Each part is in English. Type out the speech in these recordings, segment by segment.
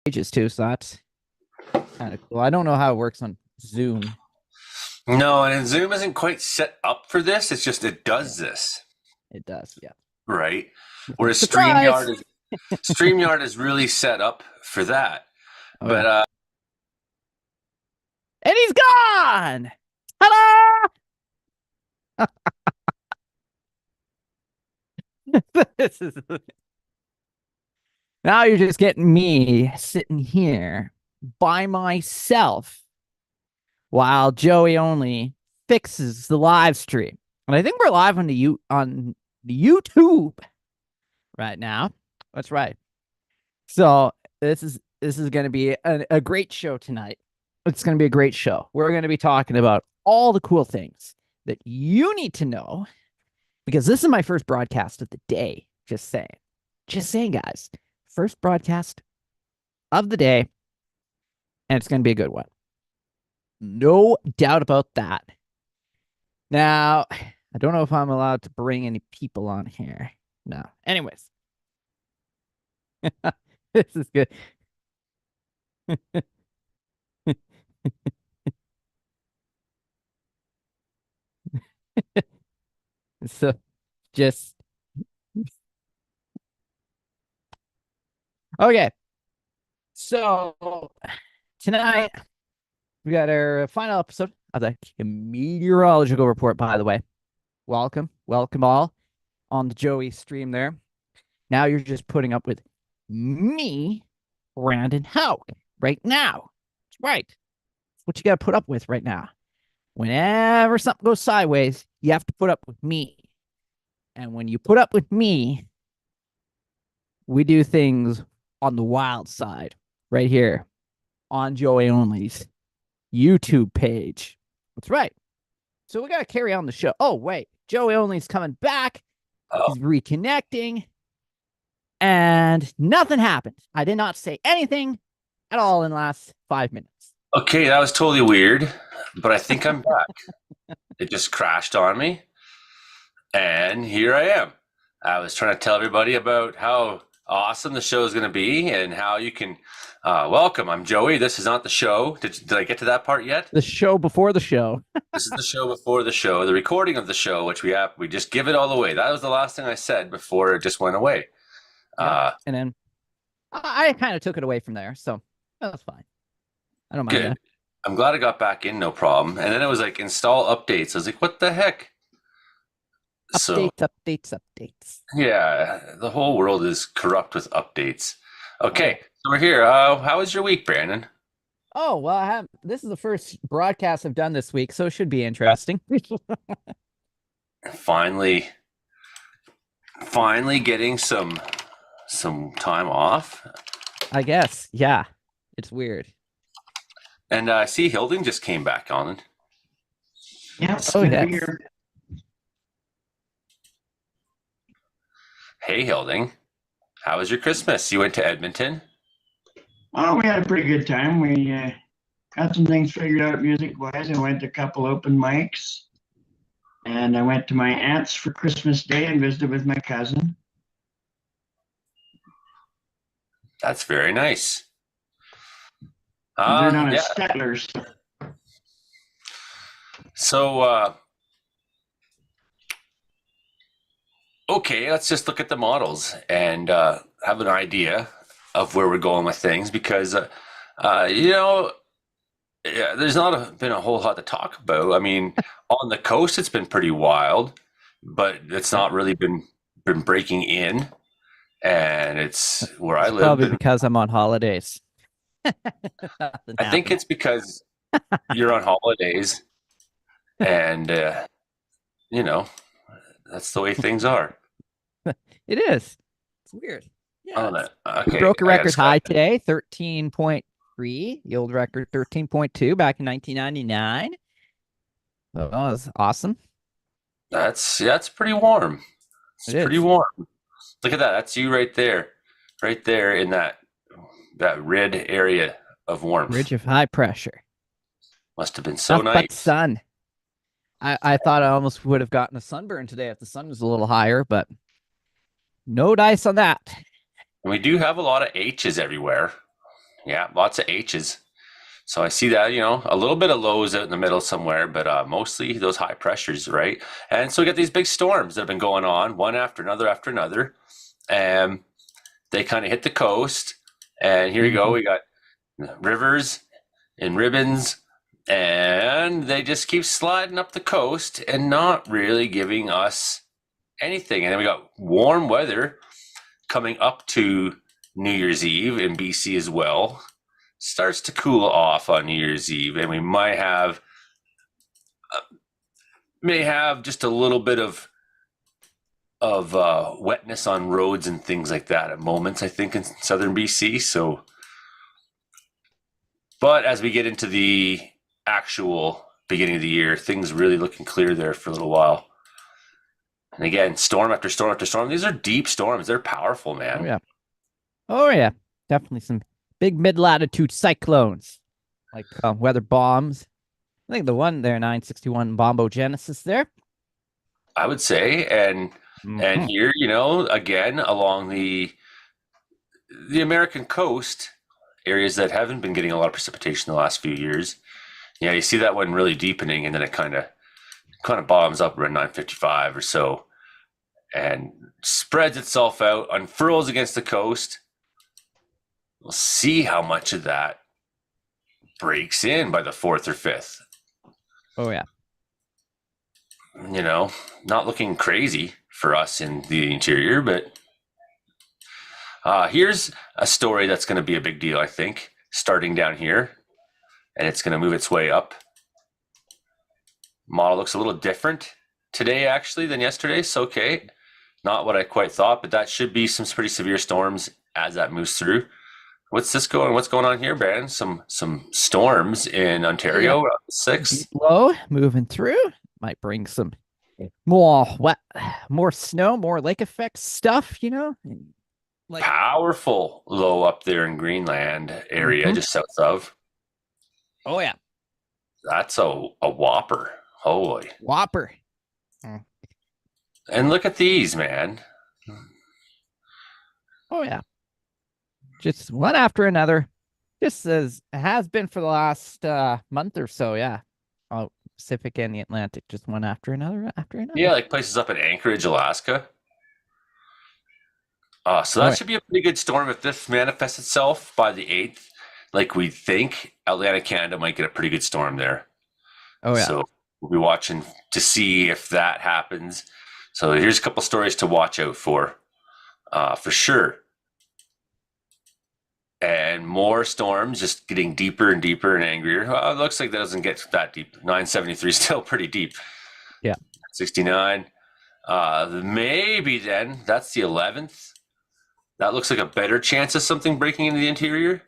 pages too, so that's kind of cool. I don't know how it works on Zoom. No, and Zoom isn't quite set up for this. It's just it Yeah, does this, it does. Yeah. right? Whereas Surprise! StreamYard is really set up for that. Oh yeah. But And he's gone. Ta-da! This is now you're just getting me sitting here by myself while Joey only fixes the live stream. And I think we're live on the YouTube right now. That's right. So this is going to be a great show tonight. It's going to be a great show. We're going to be talking about all the cool things that you need to know because this is my first broadcast of the day. Just saying, guys. First broadcast of the day, and it's going to be a good one. No doubt about that. Now, I don't know if I'm allowed to bring any people on here. No. Anyways, this is good. So just okay. So tonight we got our final episode of the meteorological report, by the way. Welcome all on the Joey stream there. Now you're just putting up with me, Brandon Howe, right now. That's right. That's what you got to put up with right now. Whenever something goes sideways, you have to put up with me. And when you put up with me, we do things on the wild side right here on Joey Only's YouTube page. That's right. So we got to carry on the show. Oh, wait. Joey Only's coming back. He's reconnecting. And nothing happened. I did not say anything at all in the last 5 minutes. okay, that was totally weird, but I think I'm back. It just crashed on me, and here I am. I was trying to tell everybody about how awesome the show is going to be and how you can welcome. I'm Joey. This is not the show. Did I get to that part yet? The show before the show. This is the show before the show, the recording of the show, which we just give it all away. That was the last thing I said before it just went away. Yeah. And then I kind of took it away from there, so that's fine. I don't mind Good. that. I'm glad I got back in, no problem. And then it was like install updates. I was like, what the heck? Updates. Yeah, the whole world is corrupt with updates. Okay, so we're here. How was your week, Brandon? Oh, well, this is the first broadcast I've done this week, so it should be interesting. Finally getting some time off. I guess. Yeah. It's weird. And I see Hilding just came back on. Yeah. Oh, yeah. Hey, Hilding. How was your Christmas? You went to Edmonton? Oh, we had a pretty good time. We got some things figured out music-wise. I went to a couple open mics. And I went to my aunt's for Christmas Day and visited with my cousin. That's very nice. They're down at Yeah. Stettler's. So, okay, let's just look at the models and have an idea of where we're going with things because, there's not been a whole lot to talk about. I mean, on the coast, it's been pretty wild, but it's not really been breaking in. And it's where I live. Probably because I'm on holidays. I think it's because you're on holidays and, that's the way things are. It is. It's weird. Yeah. Okay. We broke a record high today, 13.3. The old record, 13.2 back in 1999. Oh, that was awesome. That's pretty warm. It's pretty warm. Look at that. That's you right there in that red area of warmth. Ridge of high pressure. Must have been so Nothing nice. but sun. I thought I almost would have gotten a sunburn today if the sun was a little higher, but no dice on that. And we do have a lot of H's everywhere. Yeah, lots of H's. So I see that, a little bit of lows out in the middle somewhere, but mostly those high pressures, right? And so we got these big storms that have been going on, one after another, and they kind of hit the coast. And here you go, Hmm. we got rivers and ribbons, and they just keep sliding up the coast and not really giving us anything. And then we got warm weather coming up to New Year's Eve in BC as well. Starts to cool off on New Year's Eve, and we may have just a little bit of wetness on roads and things like that at moments, I think, in southern BC. So, but as we get into the actual beginning of the year, things really looking clear there for a little while. And again, storm after storm after storm. These are deep storms. They're powerful, Oh man. yeah. Oh yeah. Definitely some big mid-latitude cyclones, like weather bombs. I think the one there, 961 bombogenesis there. I would say, and Hmm. here, again along the American coast, areas that haven't been getting a lot of precipitation the last few years. Yeah, you see that one really deepening, and then it kind of bombs up around 955 or so, and spreads itself out, unfurls against the coast. We'll see how much of that breaks in by the fourth or fifth. Oh yeah. Not looking crazy for us in the interior, but here's a story that's going to be a big deal, I think, starting down here, and it's going to move its way up. Model looks a little different today, actually, than yesterday. So, okay, not what I quite thought, but that should be some pretty severe storms as that moves through. What's going on here, Brandon? Some storms in Yeah. Ontario, Deep 6. low moving through. Might bring some more wet, more snow, more lake effect stuff, like Powerful low up there in Greenland area, mhm. just south of. Oh yeah. That's a whopper. Holy. Whopper. Mm. And look at these, man. Oh yeah. Just one after another. Just as it has been for the last month or so, yeah. Oh, Pacific and the Atlantic, just one after another, after Yeah, another. like places up in Anchorage, Alaska. So Oh that yeah. should be a pretty good storm if this manifests itself by the 8th. Like we think, Atlantic Canada might get a pretty good storm there. Oh yeah. So we'll be watching to see if that happens. So here's a couple stories to watch out for sure. And more storms just getting deeper and deeper and angrier. It looks like that doesn't get that deep. 973 is still pretty deep. Yeah. 69. Maybe then that's the 11th. That looks like a better chance of something breaking into the interior.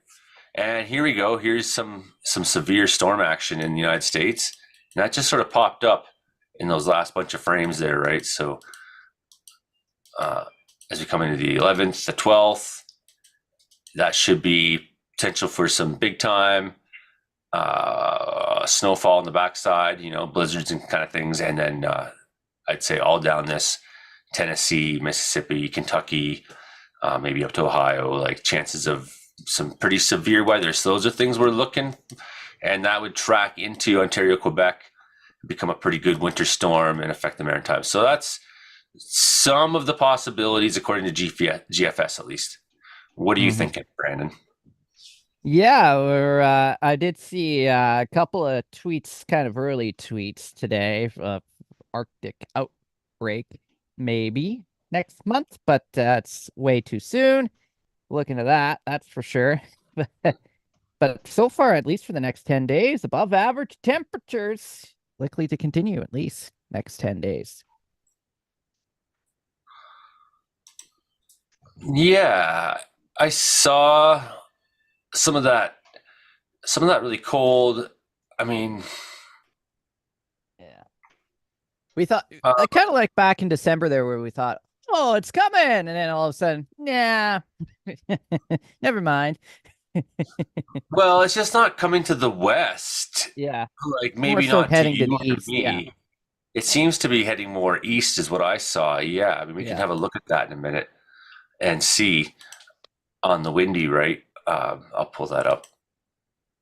And here we go. Here's some severe storm action in the United States. And that just sort of popped up in those last bunch of frames there, right? So as we come into the 11th, the 12th, that should be potential for some big time snowfall on the backside, blizzards and kind of things. And then I'd say all down this Tennessee, Mississippi, Kentucky, maybe up to Ohio, like chances of some pretty severe weather. So those are things we're looking, and that would track into Ontario, Quebec, become a pretty good winter storm and affect the Maritimes. So that's some of the possibilities according to GFS at least. What are you Hmm. thinking, Brandon? Yeah, I did see a couple of tweets, kind of early tweets today, Arctic outbreak maybe next month, but it's way too soon. Look into that, that's for sure. But so far, at least for the next 10 days, above average temperatures likely to continue at least next 10 days. Yeah, I saw some of that really cold. I mean, Yeah. We thought uh, kind of like back in December there where we thought, oh, it's coming. And then all of a sudden, nah, never mind. well, it's just not coming to the west. Yeah. Like More maybe so not to heading to you the or to east. Yeah. me. It seems to be heading more east, is what I saw. Yeah, I mean, we can Yeah. have a look at that in a minute and see on the windy, right? I'll pull that up.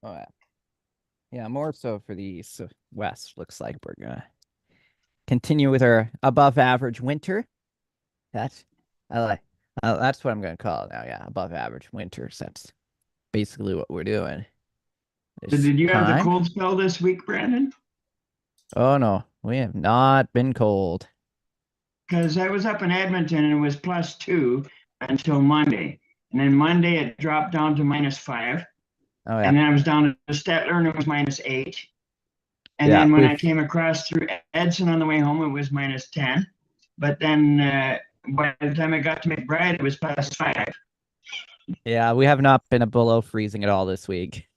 Oh yeah. Yeah, more so for the east. So west looks like we're gonna continue with our above average winter. That's I like that's what I'm gonna call it now. Yeah, above average winters. That's basically what we're doing So this did you have the time. cold spell this week, Brandon? Oh no, we have not been cold. Because I was up in Edmonton and it was +2 until Monday. And then Monday it dropped down to -5. Oh yeah. And then I was down to Stettler and it was -8. And Yeah, then when I we've came across through Edson on the way home, it was -10. But then by the time I got to McBride, it was +5. yeah, we have not been below freezing at all this week.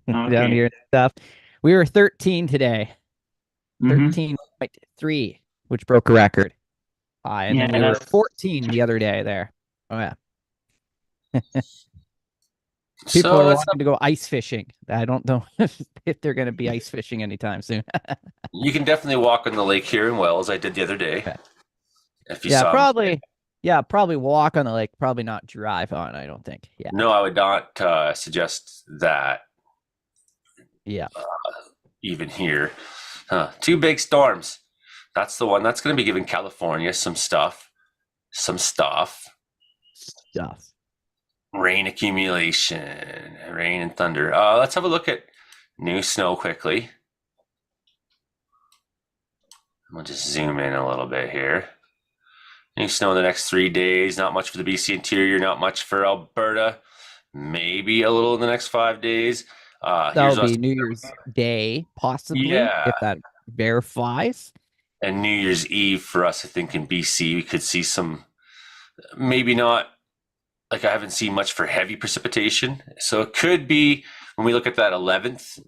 Down Okay. here and stuff. We were 13 today. Mm-hmm. 13.3, which broke a record. And Yeah, then we were that's 14 the other day there. Oh yeah. People So are let's wanting to go ice fishing. I don't know if they're going to be ice fishing anytime soon. You can definitely walk on the lake here in Wells. I did the other day. Yeah. If you Yeah, saw me. probably. Yeah, probably walk on the lake. Probably not drive on. I don't think. Yeah. No, I would not suggest that Yeah. even here. Two big storms. That's the one that's going to be giving California some stuff. Some stuff. Stuff. Rain accumulation, rain and thunder. Let's have a look at new snow quickly. We'll just zoom in a little bit here. New snow in the next 3 days. Not much for the BC interior. Not much for Alberta. Maybe a little in the next 5 days. That'll Here's be us. New Year's Day, possibly, Yeah, if that verifies. and New Year's Eve for us. I think in BC we could see some. Maybe not. Like I haven't seen much for heavy precipitation, so it could be when we look at that 11th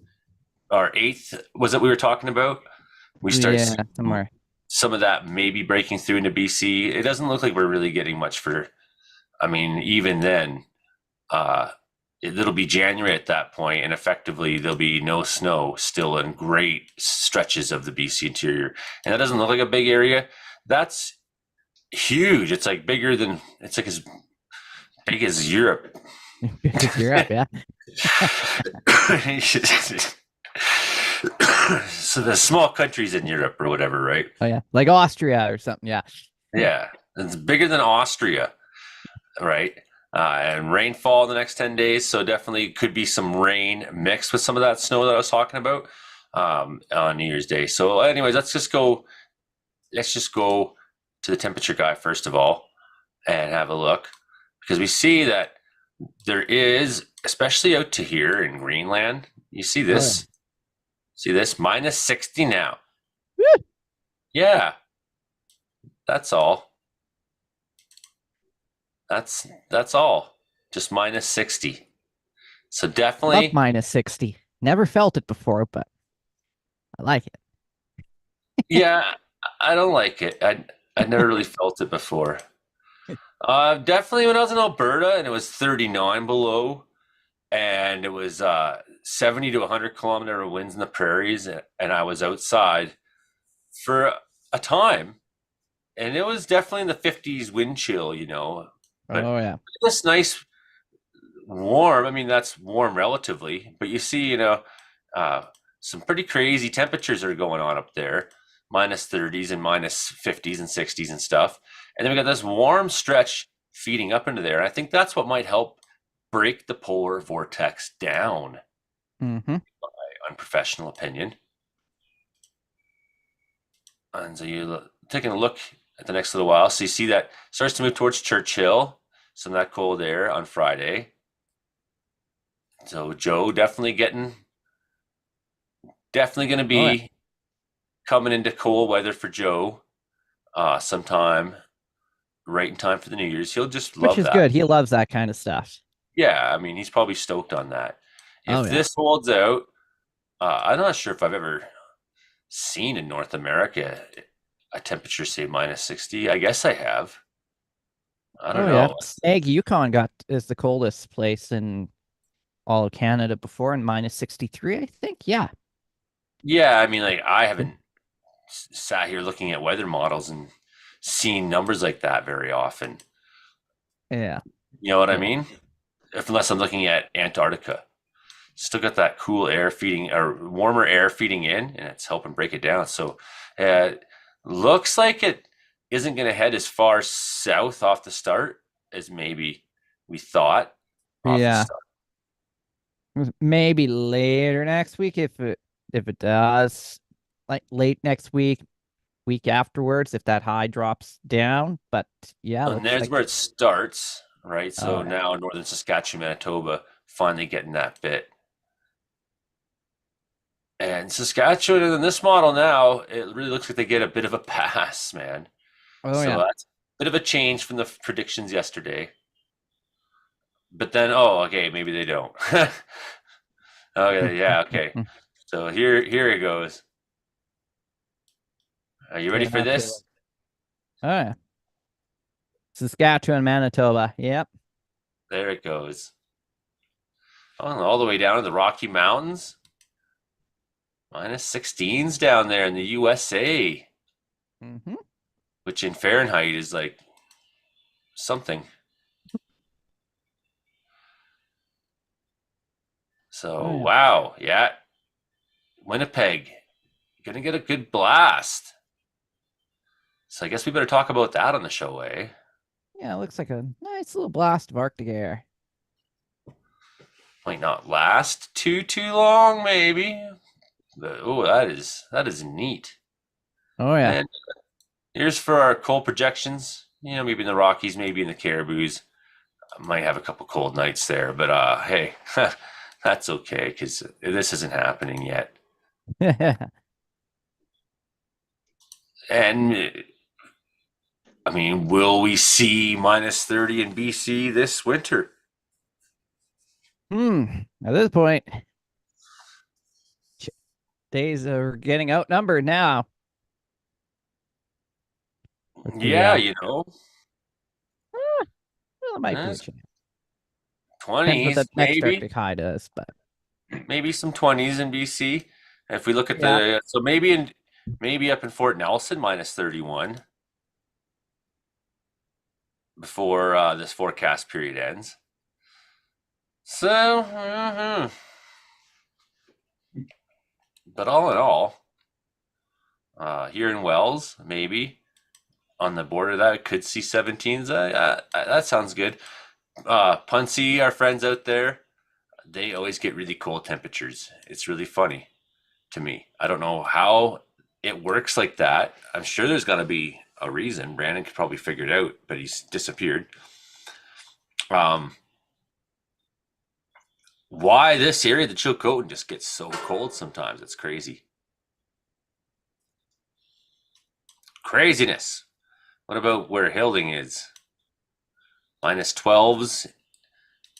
or 8th. Was it we were talking about? We start Yeah, seeing somewhere. some of that maybe breaking through into BC. It doesn't look like we're really getting much for. I mean, even then, uh, it'll be January at that point, and effectively there'll be no snow still in great stretches of the BC interior, and that doesn't look like a big area. That's huge. It's like bigger than. It's like as big as Europe. Because you're up, yeah. So the small countries in Europe or whatever, right? Oh yeah, like Austria or something. Yeah. Yeah, it's bigger than Austria, right? And rainfall in the next 10 days. So definitely could be some rain mixed with some of that snow that I was talking about on New Year's Day. So anyways, let's just go to the temperature guy first of all and have a look because we see that there is, especially out to here in Greenland, you see this? See this? -60 now. Woo! Yeah, that's all. That's all. Just -60. So Love definitely, -60. Never felt it before, but I like it. yeah. I don't like it. I never really felt it before. Definitely when I was in Alberta and it was 39 below, and it was 70 to 100-kilometer winds in the prairies, and I was outside for a time, and it was definitely in the 50s wind chill, But Oh yeah. this nice warm. I mean, that's warm relatively, but you see, uh, some pretty crazy temperatures are going on up there, -30s and -50s and 60s and stuff. And then we got this warm stretch feeding up into there. I think that's what might help break the polar vortex down, Mm-hmm. my unprofessional opinion. And so you're taking a look at the next little while. So you see that starts to move towards Churchill, some of that cold air on Friday. So Joe definitely going to Oh yeah. be coming into cool weather for Joe sometime right in time for the New Year's. He'll just Which love is that. good. He loves that kind of stuff. Yeah, I mean, he's probably stoked on that. Oh If yeah. this holds out, I'm not sure if I've ever seen in North America a temperature say -60. I guess I have. I don't Oh yeah. know. Snag Yukon is the coldest place in all of Canada before, and -63, I think. Yeah. Yeah, I mean, like I haven't sat here looking at weather models and seen numbers like that very often. Yeah. You know what I Yeah. mean? unless I'm looking at Antarctica. Still got that cool air feeding or warmer air feeding in, and it's helping break it down. So, uh, looks like it isn't going to head as far south off the start as maybe we thought off the Yeah. start. Maybe later next week if it does. Like late next week, week afterwards, if that high drops down. But yeah, And looks there's like where it starts, right? So oh yeah. now northern Saskatchewan, Manitoba, finally getting that bit. And Saskatchewan in this model now, it really looks like they get a bit of a pass, man. Oh So yeah. that's a bit of a change from the predictions yesterday. But then, oh, okay, maybe they don't. Okay, yeah, okay. So here it goes. Are you ready Getting for up to this? oh yeah. Saskatchewan, Manitoba. Yep. There it goes. Oh, all the way down to the Rocky Mountains. Minus 16s down there in the USA, Hmm. which in Fahrenheit is like something. Oh So, yeah. wow, yeah. Winnipeg, gonna get a good blast. So I guess we better talk about that on the show, eh? Yeah, it looks like a nice little blast of Arctic air. Might not last too long, maybe. But oh, that is neat. Oh yeah. And here's for our cold projections. Maybe in the Rockies, maybe in the Caribous. I might have a couple cold nights there, but hey, that's okay because this isn't happening yet. And I mean, will we see minus 30 in BC this winter? At this point, days are getting outnumbered now with the Yeah, well, it might be uh, a chance. Depends what 20s, the next maybe. Arctic high does, but Maybe some 20s in BC. If we look at yeah. the so maybe up in Fort Nelson minus 31 before this forecast period ends. So, but all in all, here in Wells, maybe on the border that could see 17s. That sounds good. Puncy, our friends out there, they always get really cold temperatures. It's really funny to me. I don't know how it works like that. I'm sure there's got to be a reason. Brandon could probably figure it out, but he's disappeared. Um, why this area, the Chilcotin, just gets so cold sometimes? It's crazy. Craziness. What about where Hilding is? Minus 12s.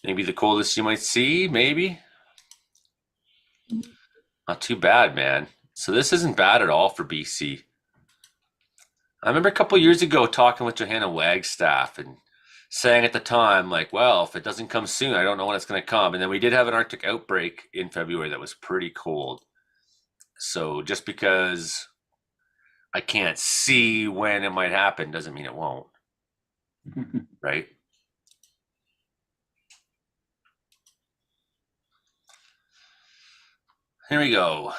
Maybe the coldest you might see, maybe. Not too bad, man. So this isn't bad at all for BC. I remember a couple years ago talking with Johanna Wagstaff and saying at the time, like, well, if it doesn't come soon, I don't know when it's going to come. And then we did have an Arctic outbreak in February that was pretty cold. So just because I can't see when it might happen doesn't mean it won't, right? Here we go.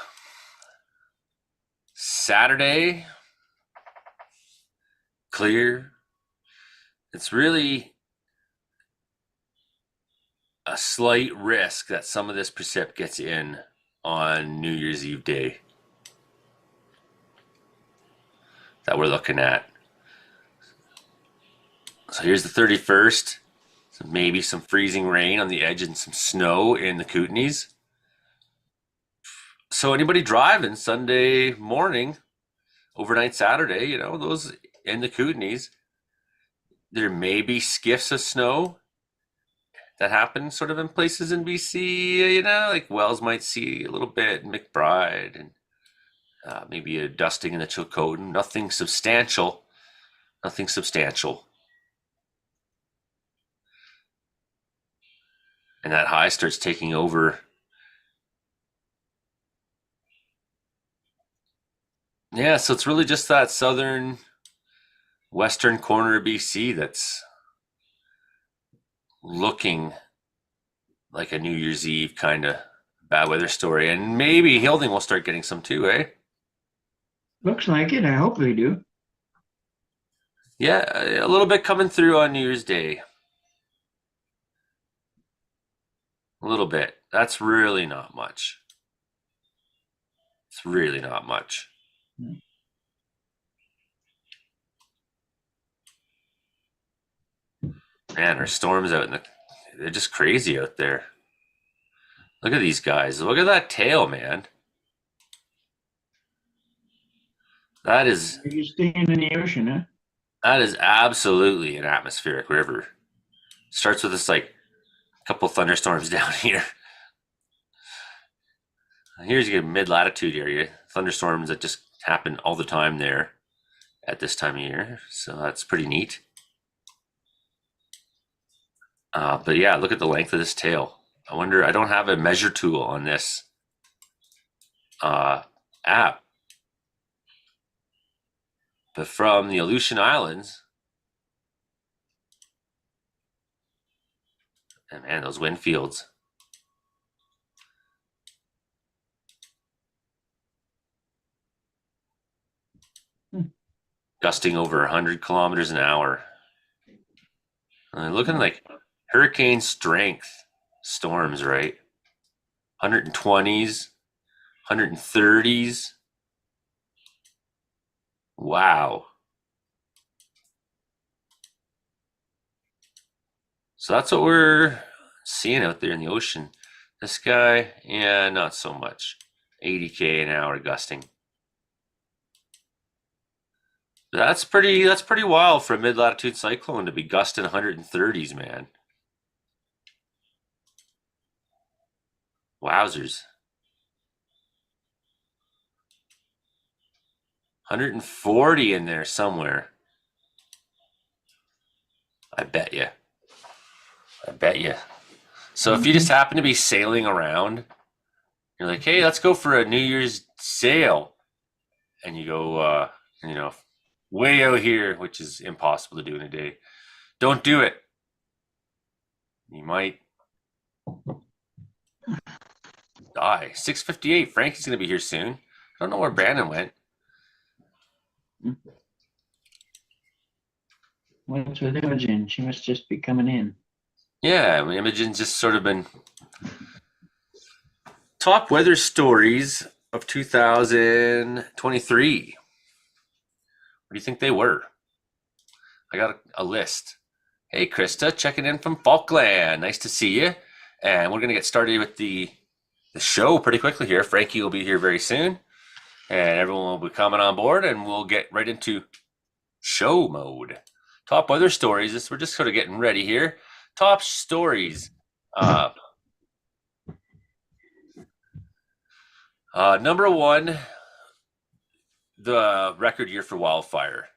Saturday, clear. It's really a slight risk that some of this precip gets in on New Year's Eve day that we're looking at. So here's the 31st. So maybe some freezing rain on the edge and some snow in the Kootenays. So anybody driving Sunday morning, overnight Saturday, those in the Kootenays, there may be skiffs of snow that happen sort of in places in BC, like Wells might see a little bit, McBride, and maybe a dusting in the Chilcotin. Nothing substantial. Nothing substantial. And that high starts taking over. Yeah, so it's really just that southern western corner of BC that's looking like a New Year's Eve kind of bad weather story. And maybe Hilding will start getting some too, eh? Looks like it. I hope they do. Yeah, a little bit coming through on New Year's Day. A little bit. That's really not much. It's really not much. Man, our storms out in the they're just crazy out there. Look at these guys. Look at that tail, man. That is Are you staying in the ocean, huh? that is absolutely an atmospheric river. Starts with this like a couple thunderstorms down here. Here's your mid latitude area. Thunderstorms that just happen all the time there at this time of year. So that's pretty neat. But yeah, look at the length of this tail. I wonder, I don't have a measure tool on this app. But from the Aleutian Islands, and man, those wind fields. Gusting over 100 kilometers an hour. Looking like hurricane strength storms, right? 120s, 130s. Wow. So that's what we're seeing out there in the ocean. This guy, yeah, not so much. 80k an hour gusting. That's pretty wild for a mid-latitude cyclone to be gusting 130s, man. Wowzers. 140 in there somewhere. I bet you. I bet you. So if you just happen to be sailing around, you're like, hey, let's go for a New Year's sail. And you go, way out here, which is impossible to do in a day. Don't do it. You might die. 6:58. Frankie's going to be here soon. I don't know where Brandon went. What's with Imogen? She must just be coming in. Yeah, Imogen's just sort of been top weather stories of 2023. What do you think they were? I got a list. Hey, Krista, checking in from Falkland. Nice to see you. And we're going to get started with the show pretty quickly here. Frankie will be here very soon. And everyone will be coming on board. And we'll get right into show mode. Top weather stories. We're just sort of getting ready here. Top stories. Number one, the record year for wildfire.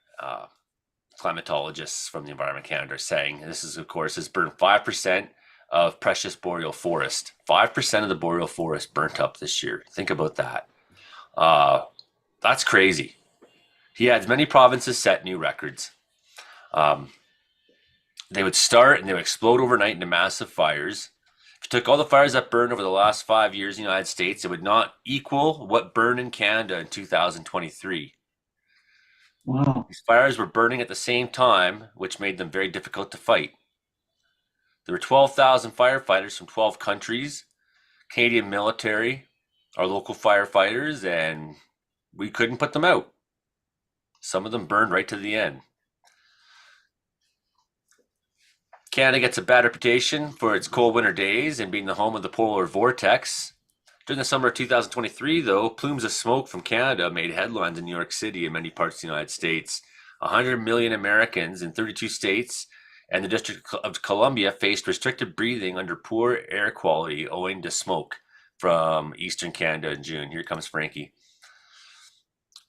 Climatologists from the Environment Canada are saying this is, of course, has burned 5% of precious boreal forest. 5% of the boreal forest burnt up this year. Think about that. That's crazy. He had many provinces set new records. They would start and they would explode overnight into massive fires. If you took all the fires that burned over the last 5 years in the United States, it would not equal what burned in Canada in 2023. Wow. These fires were burning at the same time, which made them very difficult to fight. There were 12,000 firefighters from 12 countries, Canadian military, our local firefighters, and we couldn't put them out. Some of them burned right to the end. Canada gets a bad reputation for its cold winter days and being the home of the polar vortex. During the summer of 2023, though, plumes of smoke from Canada made headlines in New York City and many parts of the United States. 100 million Americans in 32 states and the District of Columbia faced restricted breathing under poor air quality owing to smoke from eastern Canada in June. Here comes Frankie.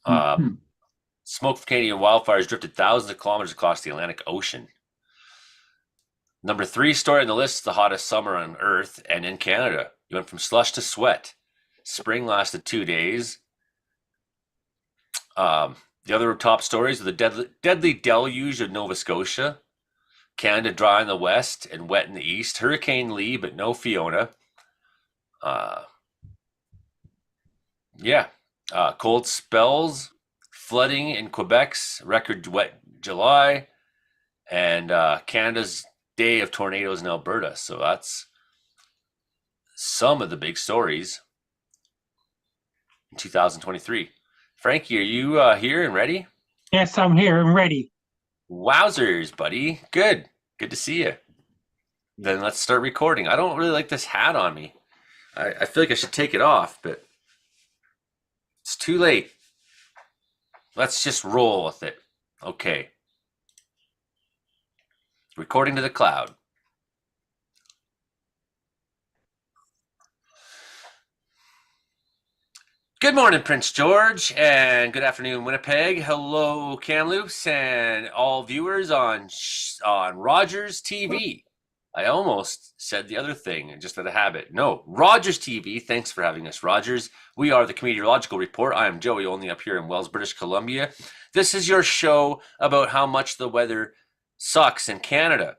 Smoke from Canadian wildfires drifted thousands of kilometers across the Atlantic Ocean. Number 3 story on the list is the hottest summer on Earth and in Canada. You went from slush to sweat. Spring lasted 2 days. The other top stories are the deadly deluge of Nova Scotia. Canada dry in the west and wet in the east. Hurricane Lee, but no Fiona. Yeah. Cold spells, flooding in Quebec's record wet July, and Canada's day of tornadoes in Alberta. So that's some of the big stories in 2023. Frankie, are you here and ready? Yes, I'm here and ready. Wowzers, buddy. Good. Good to see you. Then let's start recording. I don't really like this hat on me. I feel like I should take it off, but it's too late. Let's just roll with it. Okay. Recording to the cloud. Good morning, Prince George, and good afternoon, Winnipeg. Hello, Kamloops, and all viewers on Rogers TV. I almost said the other thing, just out of habit. No, Rogers TV. Thanks for having us, Rogers. We are the Comedeorological Report. I am Joey, only up here in Wells, British Columbia. This is your show about how much the weather sucks in Canada.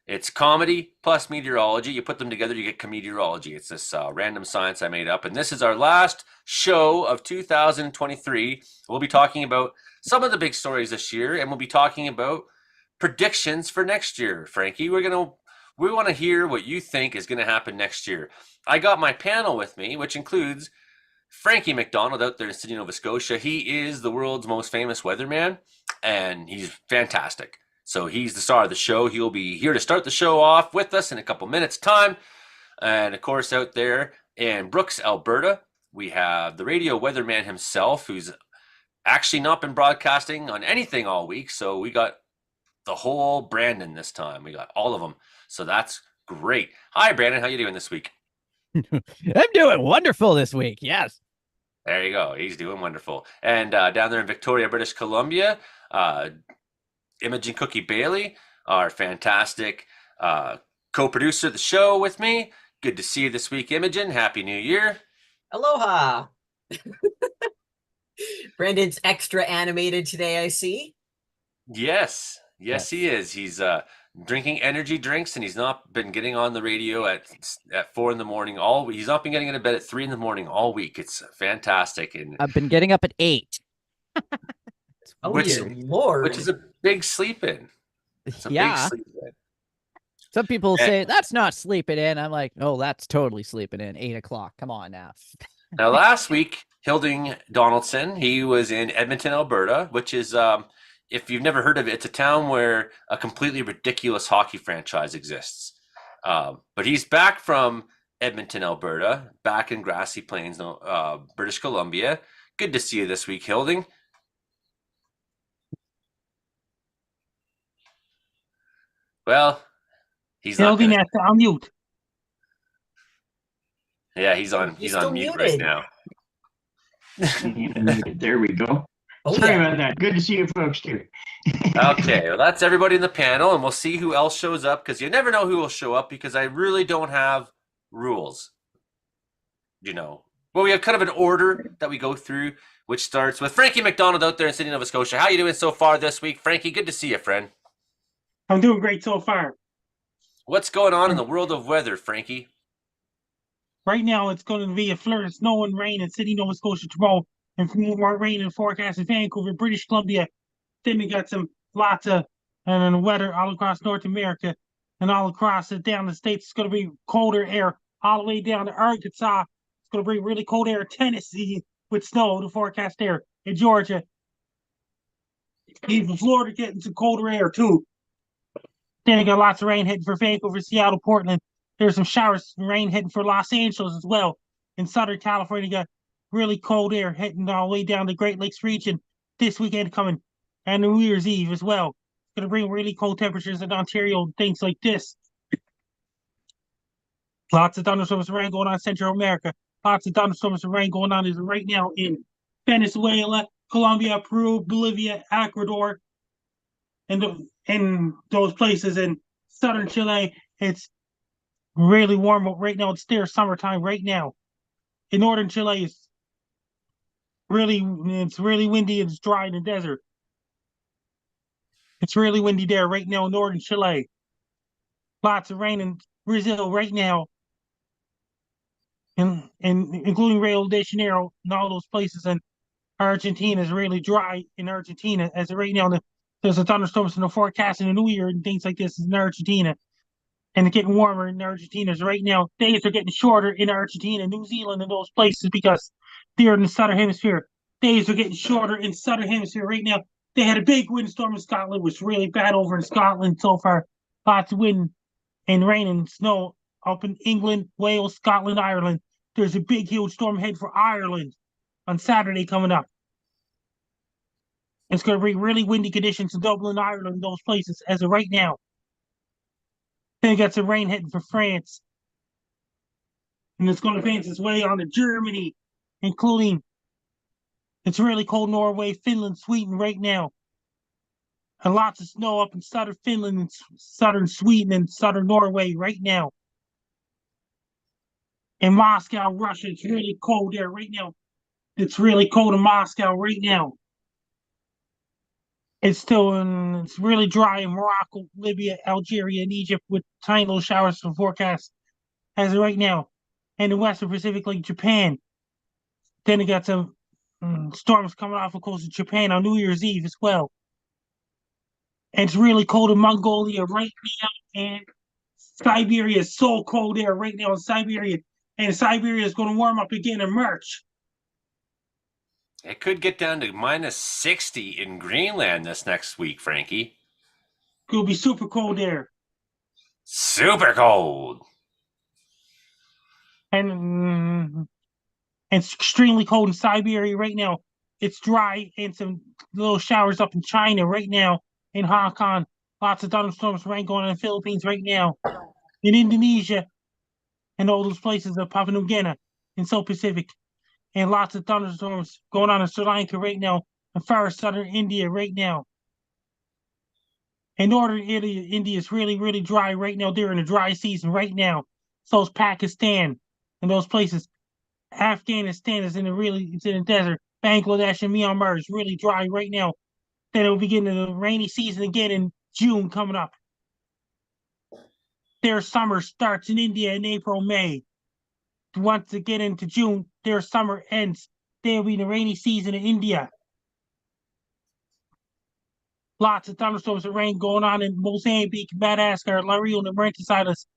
It's comedy plus meteorology. You put them together, you get Comedeorology. It's this random science I made up. And this is our last show of 2023. We'll be talking about some of the big stories this year, and we'll be talking about predictions for next year. Frankie, we want to hear what you think is going to happen next year. I got my panel with me, which includes Frankie McDonald out there in Sydney, Nova Scotia. He is the world's most famous weatherman, and he's fantastic. So he's the star of the show. He'll be here to start the show off with us in a couple minutes' time. And of course, out there in Brooks, Alberta, we have the radio weatherman himself, who's actually not been broadcasting on anything all week. So we got the whole Brandon this time. We got all of them. So that's great. Hi, Brandon. How you doing this week? I'm doing wonderful this week. Yes. There you go. He's doing wonderful. And down there in Victoria, British Columbia, Imogen Cookie Bailey, our fantastic co-producer of the show with me. Good to see you this week, Imogen. Happy New Year. Aloha. Brandon's extra animated today, I see. Yes, he is. He's drinking energy drinks, and he's not been getting on the radio at 4 a.m. all week. He's not been getting into bed at 3 a.m. all week. It's fantastic. And I've been getting up at 8. Oh, which, dear Lord. which is a big sleep in. It's a Yeah. big sleep in. Some people say that's not sleeping in. I'm like, oh, that's totally sleeping in. 8 o'clock. Come on now. Now, last week, Hilding Donaldson, he was in Edmonton, Alberta, which is, if you've never heard of it, it's a town where a completely ridiculous hockey franchise exists. But he's back from Edmonton, Alberta, back in Grassy Plains, British Columbia. Good to see you this week, Hilding. Well, he's not Building gonna, at on mute. yeah, he's on He's on still mute right muted. now. There we go. Oh, Sorry yeah. about that. Good to see you folks too. Okay, well, that's everybody in the panel, and we'll see who else shows up, because you never know who will show up, because I really don't have rules. Well, we have kind of an order that we go through, which starts with Frankie McDonald out there in Sydney, Nova Scotia. How you doing so far this week, Frankie? Good to see you, friend. I'm doing great so far. What's going on in the world of weather, Frankie? Right now, it's going to be a flurry of snow and rain in Sydney, Nova Scotia tomorrow, and more rain and forecast in Vancouver, British Columbia. Then we got lots of weather all across North America and all across down the states. It's going to be colder air all the way down to Arkansas. It's going to bring really cold air. Tennessee with snow. The forecast there in Georgia. Even Florida getting some colder air too. Then you got lots of rain heading for Vancouver, Seattle, Portland. There's some showers and rain heading for Los Angeles as well. In Southern California, you got really cold air heading all the way down the Great Lakes region this weekend coming. And New Year's Eve as well. It's going to bring really cold temperatures in Ontario and things like this. Lots of thunderstorms and rain going on in Central America. Lots of thunderstorms and rain going on right now in Venezuela, Colombia, Peru, Bolivia, Ecuador, and in those places in southern Chile. It's really warm right now. It's their summertime right now. In northern Chile, it's really windy and it's dry in the desert. It's really windy there right now in northern Chile. Lots of rain in Brazil right now, and including Rio de Janeiro and all those places. And Argentina is really dry in Argentina as of right now. There's a thunderstorms in the forecast in the New Year and things like this in Argentina. And it's getting warmer in Argentina. So right now, days are getting shorter in Argentina, New Zealand, and those places because they're in the southern hemisphere. Days are getting shorter in southern hemisphere right now. They had a big windstorm in Scotland, which was really bad over in Scotland so far. Lots of wind and rain and snow up in England, Wales, Scotland, Ireland. There's a big, huge storm ahead for Ireland on Saturday coming up. It's going to be really windy conditions in Dublin, Ireland, those places as of right now. Then you got some rain heading for France. And it's going to advance its way on to Germany, including it's really cold Norway, Finland, Sweden right now. And lots of snow up in southern Finland and southern Sweden and southern Norway right now. In Moscow, Russia, it's really cold there right now. It's really cold in Moscow right now. It's really dry in Morocco, Libya, Algeria, and Egypt with tiny little showers for forecast as of right now. And the Western Pacific, like Japan. Then you got some storms coming off the coast of Japan on New Year's Eve as well. And it's really cold in Mongolia right now, and Siberia is so cold there right now in Siberia. And Siberia is going to warm up again in March. It could get down to minus 60 in Greenland this next week, Frankie. It'll be super cold there. Super cold. And it's extremely cold in Siberia right now. It's dry and some little showers up in China right now, in Hong Kong. Lots of thunderstorms, rain going on in the Philippines right now. In Indonesia and all those places of Papua New Guinea in South Pacific. And lots of thunderstorms going on in Sri Lanka right now and far southern India right now. And northern India is really, really dry right now. They're in a dry season right now. So is Pakistan and those places. Afghanistan is it's in the desert. Bangladesh and Myanmar is really dry right now. Then it will begin the rainy season again in June coming up. Their summer starts in India in April, May. Once they get into June, their summer ends. There'll be the rainy season in India. Lots of thunderstorms and rain going on in Mozambique, Madagascar, La Reunion, and Mauritius Islands.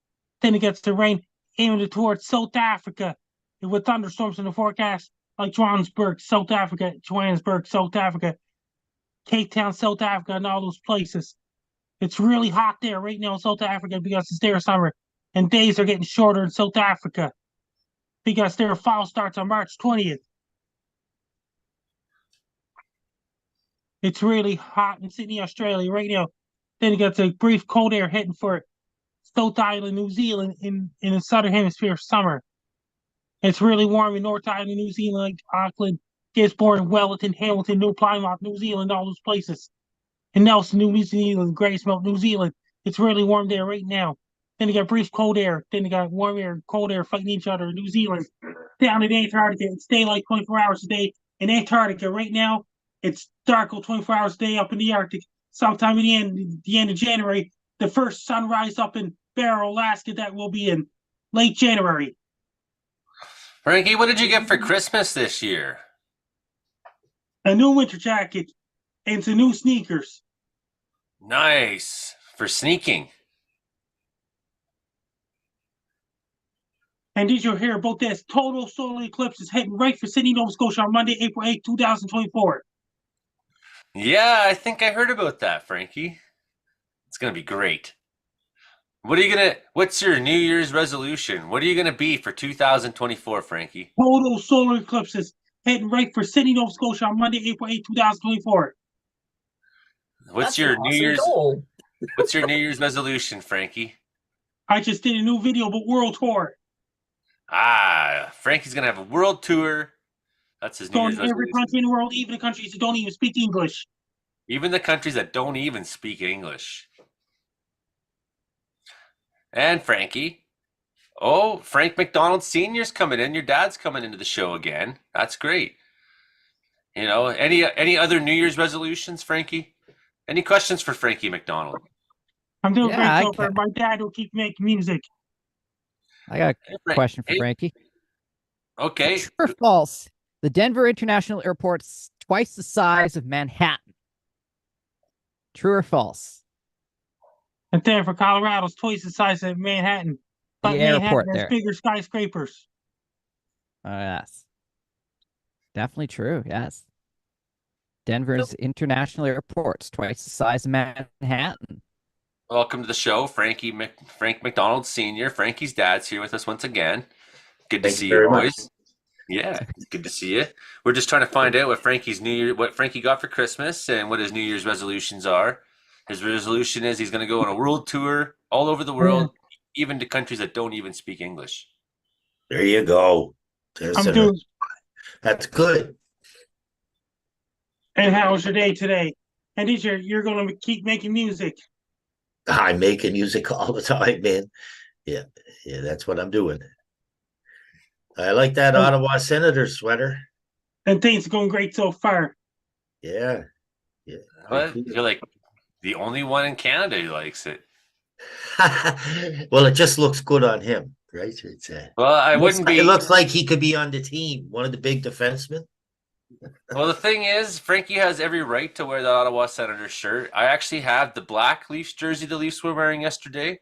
Then it gets the rain aiming towards South Africa with thunderstorms in the forecast like Johannesburg, South Africa, Cape Town, South Africa, and all those places. It's really hot there right now in South Africa because it's their summer, and days are getting shorter in South Africa because their fall starts on March 20th. It's really hot in Sydney, Australia right now. Then it gets a brief cold air heading for South Island, New Zealand in the southern hemisphere summer. It's really warm in North Island, New Zealand, like Auckland, Gisborne, Wellington, Hamilton, New Plymouth, New Zealand, all those places. And Nelson, New Zealand, Gracemount, New Zealand. It's really warm there right now. Then you got brief cold air. Then you got warm air, cold air fighting each other in New Zealand. Down in Antarctica, it's daylight 24 hours a day. In Antarctica right now, it's dark 24 hours a day up in the Arctic. Sometime in the end of January, the first sunrise up in Barrow, Alaska, that will be in late January. Frankie, what did you get for Christmas this year? A new winter jacket and some new sneakers. Nice. For sneaking. And did you hear about this? Total solar eclipse is heading right for Sydney, Nova Scotia on Monday, April 8th, 2024. Yeah, I think I heard about that, Frankie. It's going to be great. What's your New Year's resolution? What are you going to be for 2024, Frankie? Total solar eclipse is heading right for Sydney, Nova Scotia on Monday, April 8th, 2024. What's That's your an New awesome Year's goal. What's your New Year's resolution, Frankie? I just did a new video about World Tour. Frankie's going to have a world tour. That's his New Going Year's to every resolution. country in the world, even the countries that don't even speak English. Even the countries that don't even speak English. And Frankie. Oh, Frank McDonald Sr.'s coming in. Your dad's coming into the show again. That's great. You know, any other New Year's resolutions, Frankie? Any questions for Frankie McDonald? I'm doing Yeah, great so far. My dad will keep making music. I got Hey, a question for hey, Frankie. okay. True or false? The Denver International Airport's twice the size of Manhattan. True or false? And then for Colorado's twice the size of Manhattan, but The Manhattan airport has there. bigger skyscrapers. Yes. Definitely true. Yes. Denver's international airport's twice the size of Manhattan. Welcome to the show, Frank McDonald Sr. Frankie's dad's here with us once again. Good to Thank you see you, very much. boys. Yeah, good to see you. We're just trying to find out what Frankie got for Christmas and what his New Year's resolutions are. His resolution is he's going to go on a world tour all over the world, even to countries that don't even speak English. There you go. I'm doing. That's good. And how was your day today? And teacher, you're going to keep making music. I'm making music all the time, man. Yeah, that's what I'm doing. I like that And, Ottawa Senator sweater. and things are going great so far. Yeah. But you're like the only one in Canada who likes it. Well, it just looks good on him, right? Well, I wouldn't be. It looks like he could be on the team, one of the big defensemen. Well, the thing is, Frankie has every right to wear the Ottawa Senators shirt. I actually have the black Leafs jersey the Leafs were wearing yesterday,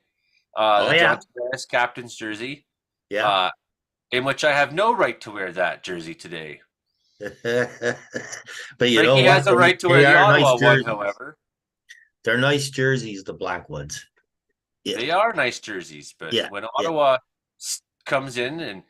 the yeah. John Tavares captain's jersey, Yeah. in which I have no right to wear that jersey today. But you know Frankie what? has a right to wear the Ottawa one, however. They're nice jerseys, the black ones. Yeah. They are nice jerseys, but when Ottawa comes in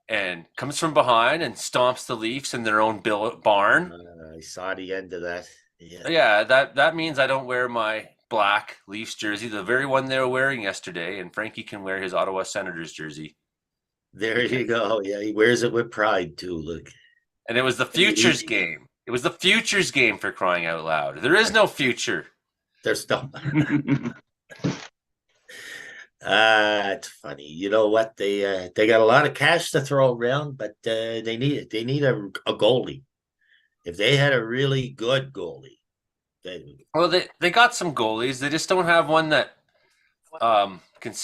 and comes from behind and stomps the Leafs in their own barn. I saw the end of that. Yeah, that means I don't wear my black Leafs jersey, the very one they were wearing yesterday, and Frankie can wear his Ottawa Senators jersey. There you go. Yeah, he wears it with pride too. Look. And it was the futures game. It was the futures game, for crying out loud. There is no future. There's no. It's funny. You know what? They got a lot of cash to throw around, but they need a goalie. If they had a really good goalie, they got some goalies. They just don't have one that can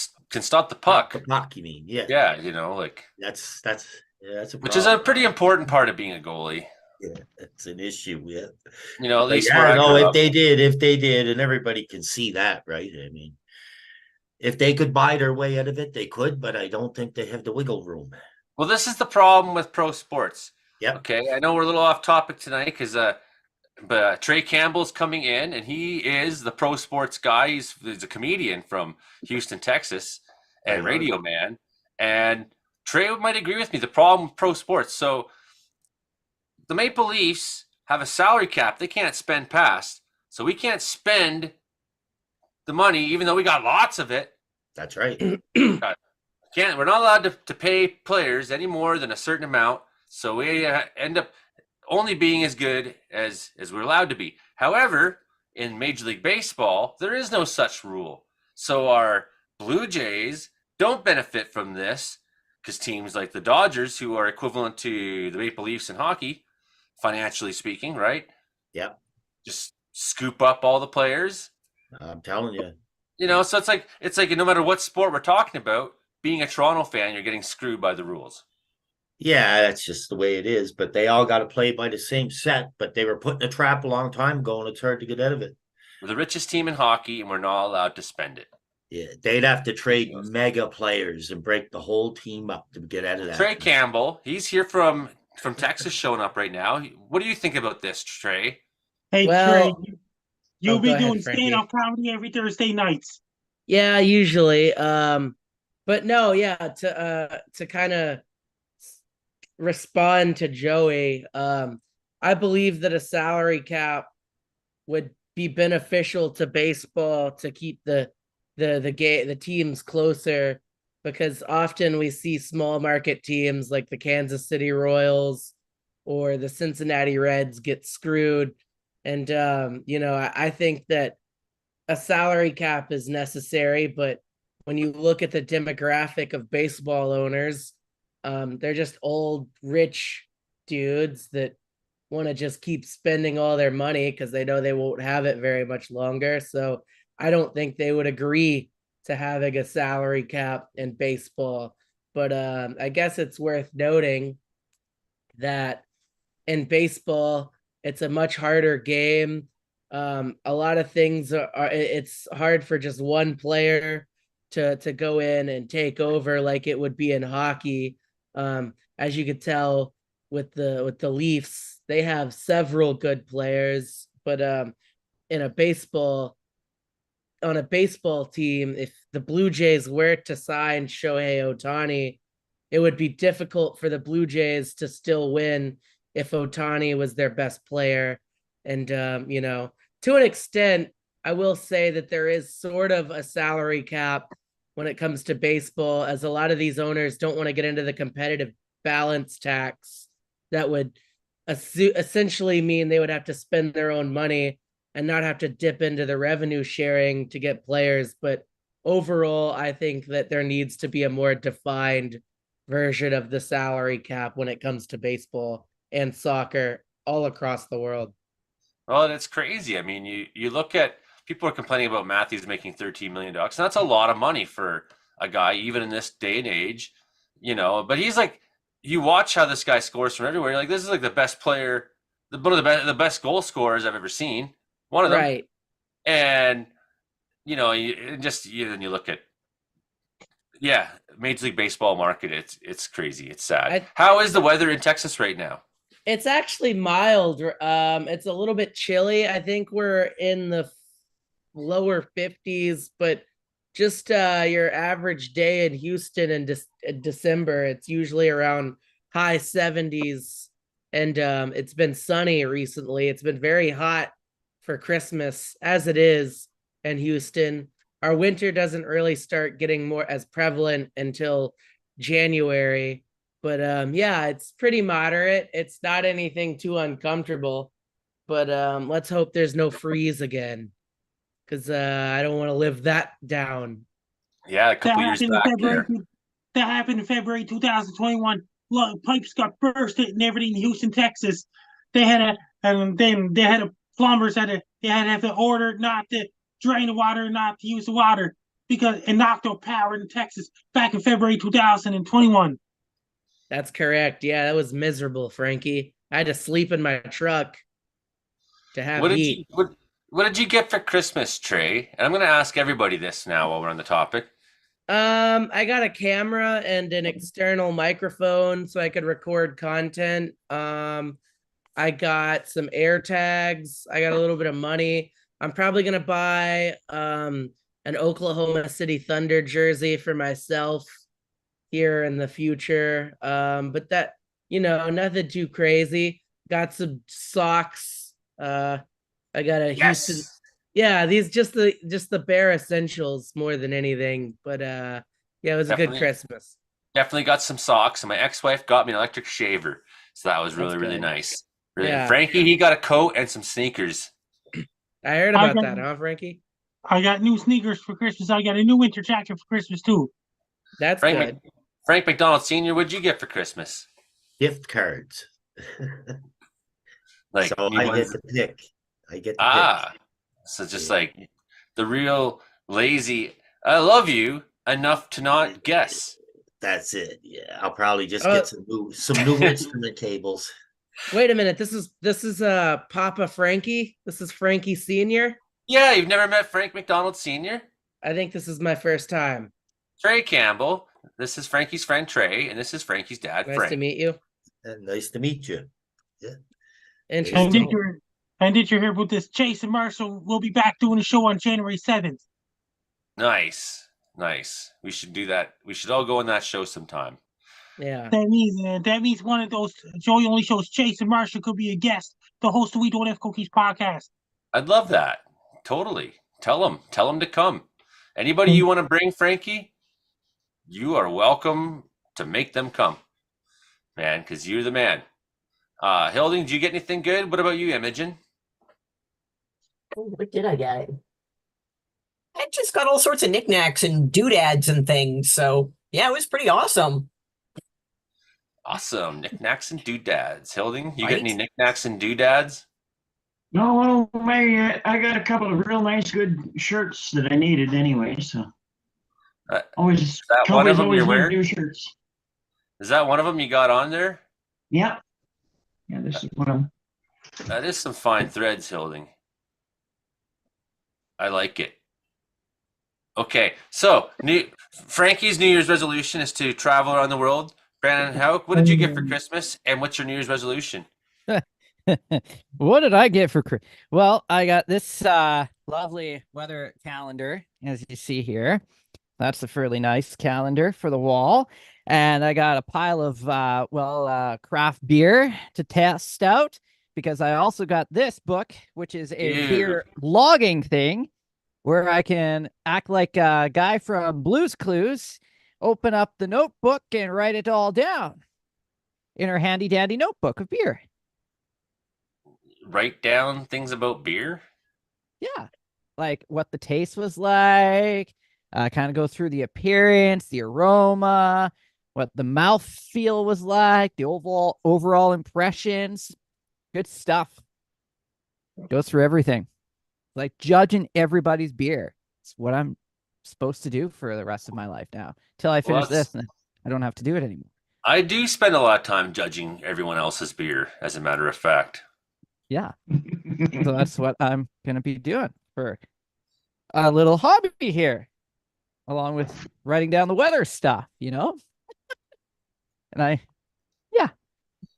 stop the puck. The puck, you mean? Yeah. Yeah, you know, like that's a problem. Which is a pretty important part of being a goalie. Yeah, it's an issue. Yeah. You know, at least if they did, and everybody can see that, right? I mean, if they could buy their way out of it, they could, but I don't think they have the wiggle room. Well, this is the problem with pro sports. Yeah. Okay, I know we're a little off topic tonight because but Trey Campbell's coming in, and he is the pro sports guy. He's a comedian from Houston, Texas, and radio man. And Trey might agree with me. The problem with pro sports. So the Maple Leafs have a salary cap they can't spend past. So we can't spend the money, even though we got lots of it. That's right. We're not allowed to pay players any more than a certain amount. So we end up only being as good as we're allowed to be. However, in Major League Baseball, there is no such rule. So our Blue Jays don't benefit from this because teams like the Dodgers, who are equivalent to the Maple Leafs in hockey, financially speaking, right? Yeah. Just scoop up all the players. I'm telling you. You know, so it's like no matter what sport we're talking about, being a Toronto fan, you're getting screwed by the rules. Yeah, that's just the way it is. But they all got to play by the same set. But they were put in a trap a long time ago, and it's hard to get out of it. We're the richest team in hockey, and we're not allowed to spend it. Yeah, they'd have to trade mega players and break the whole team up to get out of that. Trey Campbell, he's here from Texas, showing up right now. What do you think about this, Trey? Hey, Well, Trey, you'll be doing Frankie. stand-up comedy every Thursday nights. Yeah, usually. But no, yeah, to kind of respond to Joey, I believe that a salary cap would be beneficial to baseball to keep the teams closer, because often we see small market teams like the Kansas City Royals or the Cincinnati Reds get screwed. And I think that a salary cap is necessary, but when you look at the demographic of baseball owners, they're just old, rich dudes that want to just keep spending all their money because they know they won't have it very much longer. So I don't think they would agree to having a salary cap in baseball. But I guess it's worth noting that in baseball, it's a much harder game. A lot of things it's hard for just one player to go in and take over like it would be in hockey. As you could tell with the Leafs, they have several good players, but in a baseball on a baseball team, if the Blue Jays were to sign Shohei Ohtani, it would be difficult for the Blue Jays to still win if Ohtani was their best player. And, to an extent, I will say that there is sort of a salary cap when it comes to baseball, as a lot of these owners don't want to get into the competitive balance tax that would essentially mean they would have to spend their own money and not have to dip into the revenue sharing to get players. But overall, I think that there needs to be a more defined version of the salary cap when it comes to baseball and soccer all across the world. Well, it's crazy. I mean, you look at people are complaining about Matthews making $13 million, and that's a lot of money for a guy, even in this day and age, But he's like, you watch how this guy scores from everywhere. You're like, this is like the best player, one of the best goal scorers I've ever seen. One of them, Right. And you look at Major League Baseball market. It's crazy. It's sad. How is the weather in Texas right now? It's actually mild. It's a little bit chilly. I think we're in the lower 50s, but just your average day in Houston in December, it's usually around high 70s. And it's been sunny recently. It's been very hot for Christmas, as it is in Houston. Our winter doesn't really start getting more as prevalent until January. But it's pretty moderate. It's not anything too uncomfortable. But let's hope there's no freeze again, because I don't want to live that down. Yeah, a couple years back there. That happened in February 2021. Look, pipes got bursted and everything in Houston, Texas. They had a plumbers they had to have to order not to drain the water, not to use the water, because it knocked out power in Texas back in February 2021. That's correct. Yeah, that was miserable, Frankie. I had to sleep in my truck to have heat. What did you get for Christmas, Trey? And I'm going to ask everybody this now while we're on the topic. I got a camera and an external microphone so I could record content. I got some air tags. I got a little bit of money. I'm probably going to buy an Oklahoma City Thunder jersey for myself here in the future. But that, nothing too crazy. Got some socks. I got a Houston. Yeah, these just the bare essentials more than anything. But it was a good Christmas. Definitely got some socks, and my ex-wife got me an electric shaver. So that was really, really nice. Really. Yeah. Frankie, he got a coat and some sneakers. I heard about that, huh, Frankie? I got new sneakers for Christmas. I got a new winter jacket for Christmas too. That's good. Frank McDonald Sr., what'd you get for Christmas? Gift cards. I get to pick. Pick. So just like the real lazy, I love you enough to not guess. That's it. Yeah, I'll probably just get some new instrument cables. Wait a minute. This is Papa Frankie. This is Frankie Sr. Yeah, you've never met Frank McDonald Sr.? I think this is my first time. Trey Campbell. This is Frankie's friend Trey, and this is Frankie's dad, Frank. Nice to meet you. Nice to meet you. Yeah. Interesting. And did you hear about this? Chase and Marshall will be back doing a show on January 7th. Nice. We should do that. We should all go on that show sometime. Yeah. That means one of those Joey only shows, Chase and Marshall, could be a guest, the host of We Don't Have Cookies podcast. I'd love that. Totally. Tell them to come. Anybody you want to bring, Frankie, you are welcome to make them come, man, because you're the man. Hilding, did you get anything good? What about you, Imogen? What did I get? I just got all sorts of knickknacks and doodads and things. So, yeah, it was pretty awesome. Awesome. Knickknacks and doodads. Hilding, you got any Right? knickknacks and doodads? No, well, I got a couple of real nice, good shirts that I needed anyway. So Is always, that one of Cowboys them always you're need wearing? new shirts. Is that one of them you got on there? Yeah, yeah. This is one of them. That is some fine threads, Hilding. I like it. Okay, so Frankie's New Year's resolution is to travel around the world. Brandon, what did you get for Christmas, and what's your New Year's resolution? What did I get for Well, I got this lovely weather calendar, as you see here. That's a fairly nice calendar for the wall. And I got a pile of craft beer to test out because I also got this book, which is a Ew. beer logging thing where I can act like a guy from Blue's Clues, open up the notebook and write it all down in her handy dandy notebook of beer. Write down things about beer? Yeah. Like what the taste was like, kind of go through the appearance, the aroma, what the mouth feel was like, the overall impressions. Good stuff. Go through everything. Like judging everybody's beer. It's what I'm supposed to do for the rest of my life now. Till I Well, finish this and I don't have to do it anymore. I do spend a lot of time judging everyone else's beer, as a matter of fact. Yeah. So that's what I'm gonna be doing for a little hobby here, along with writing down the weather stuff, And yeah,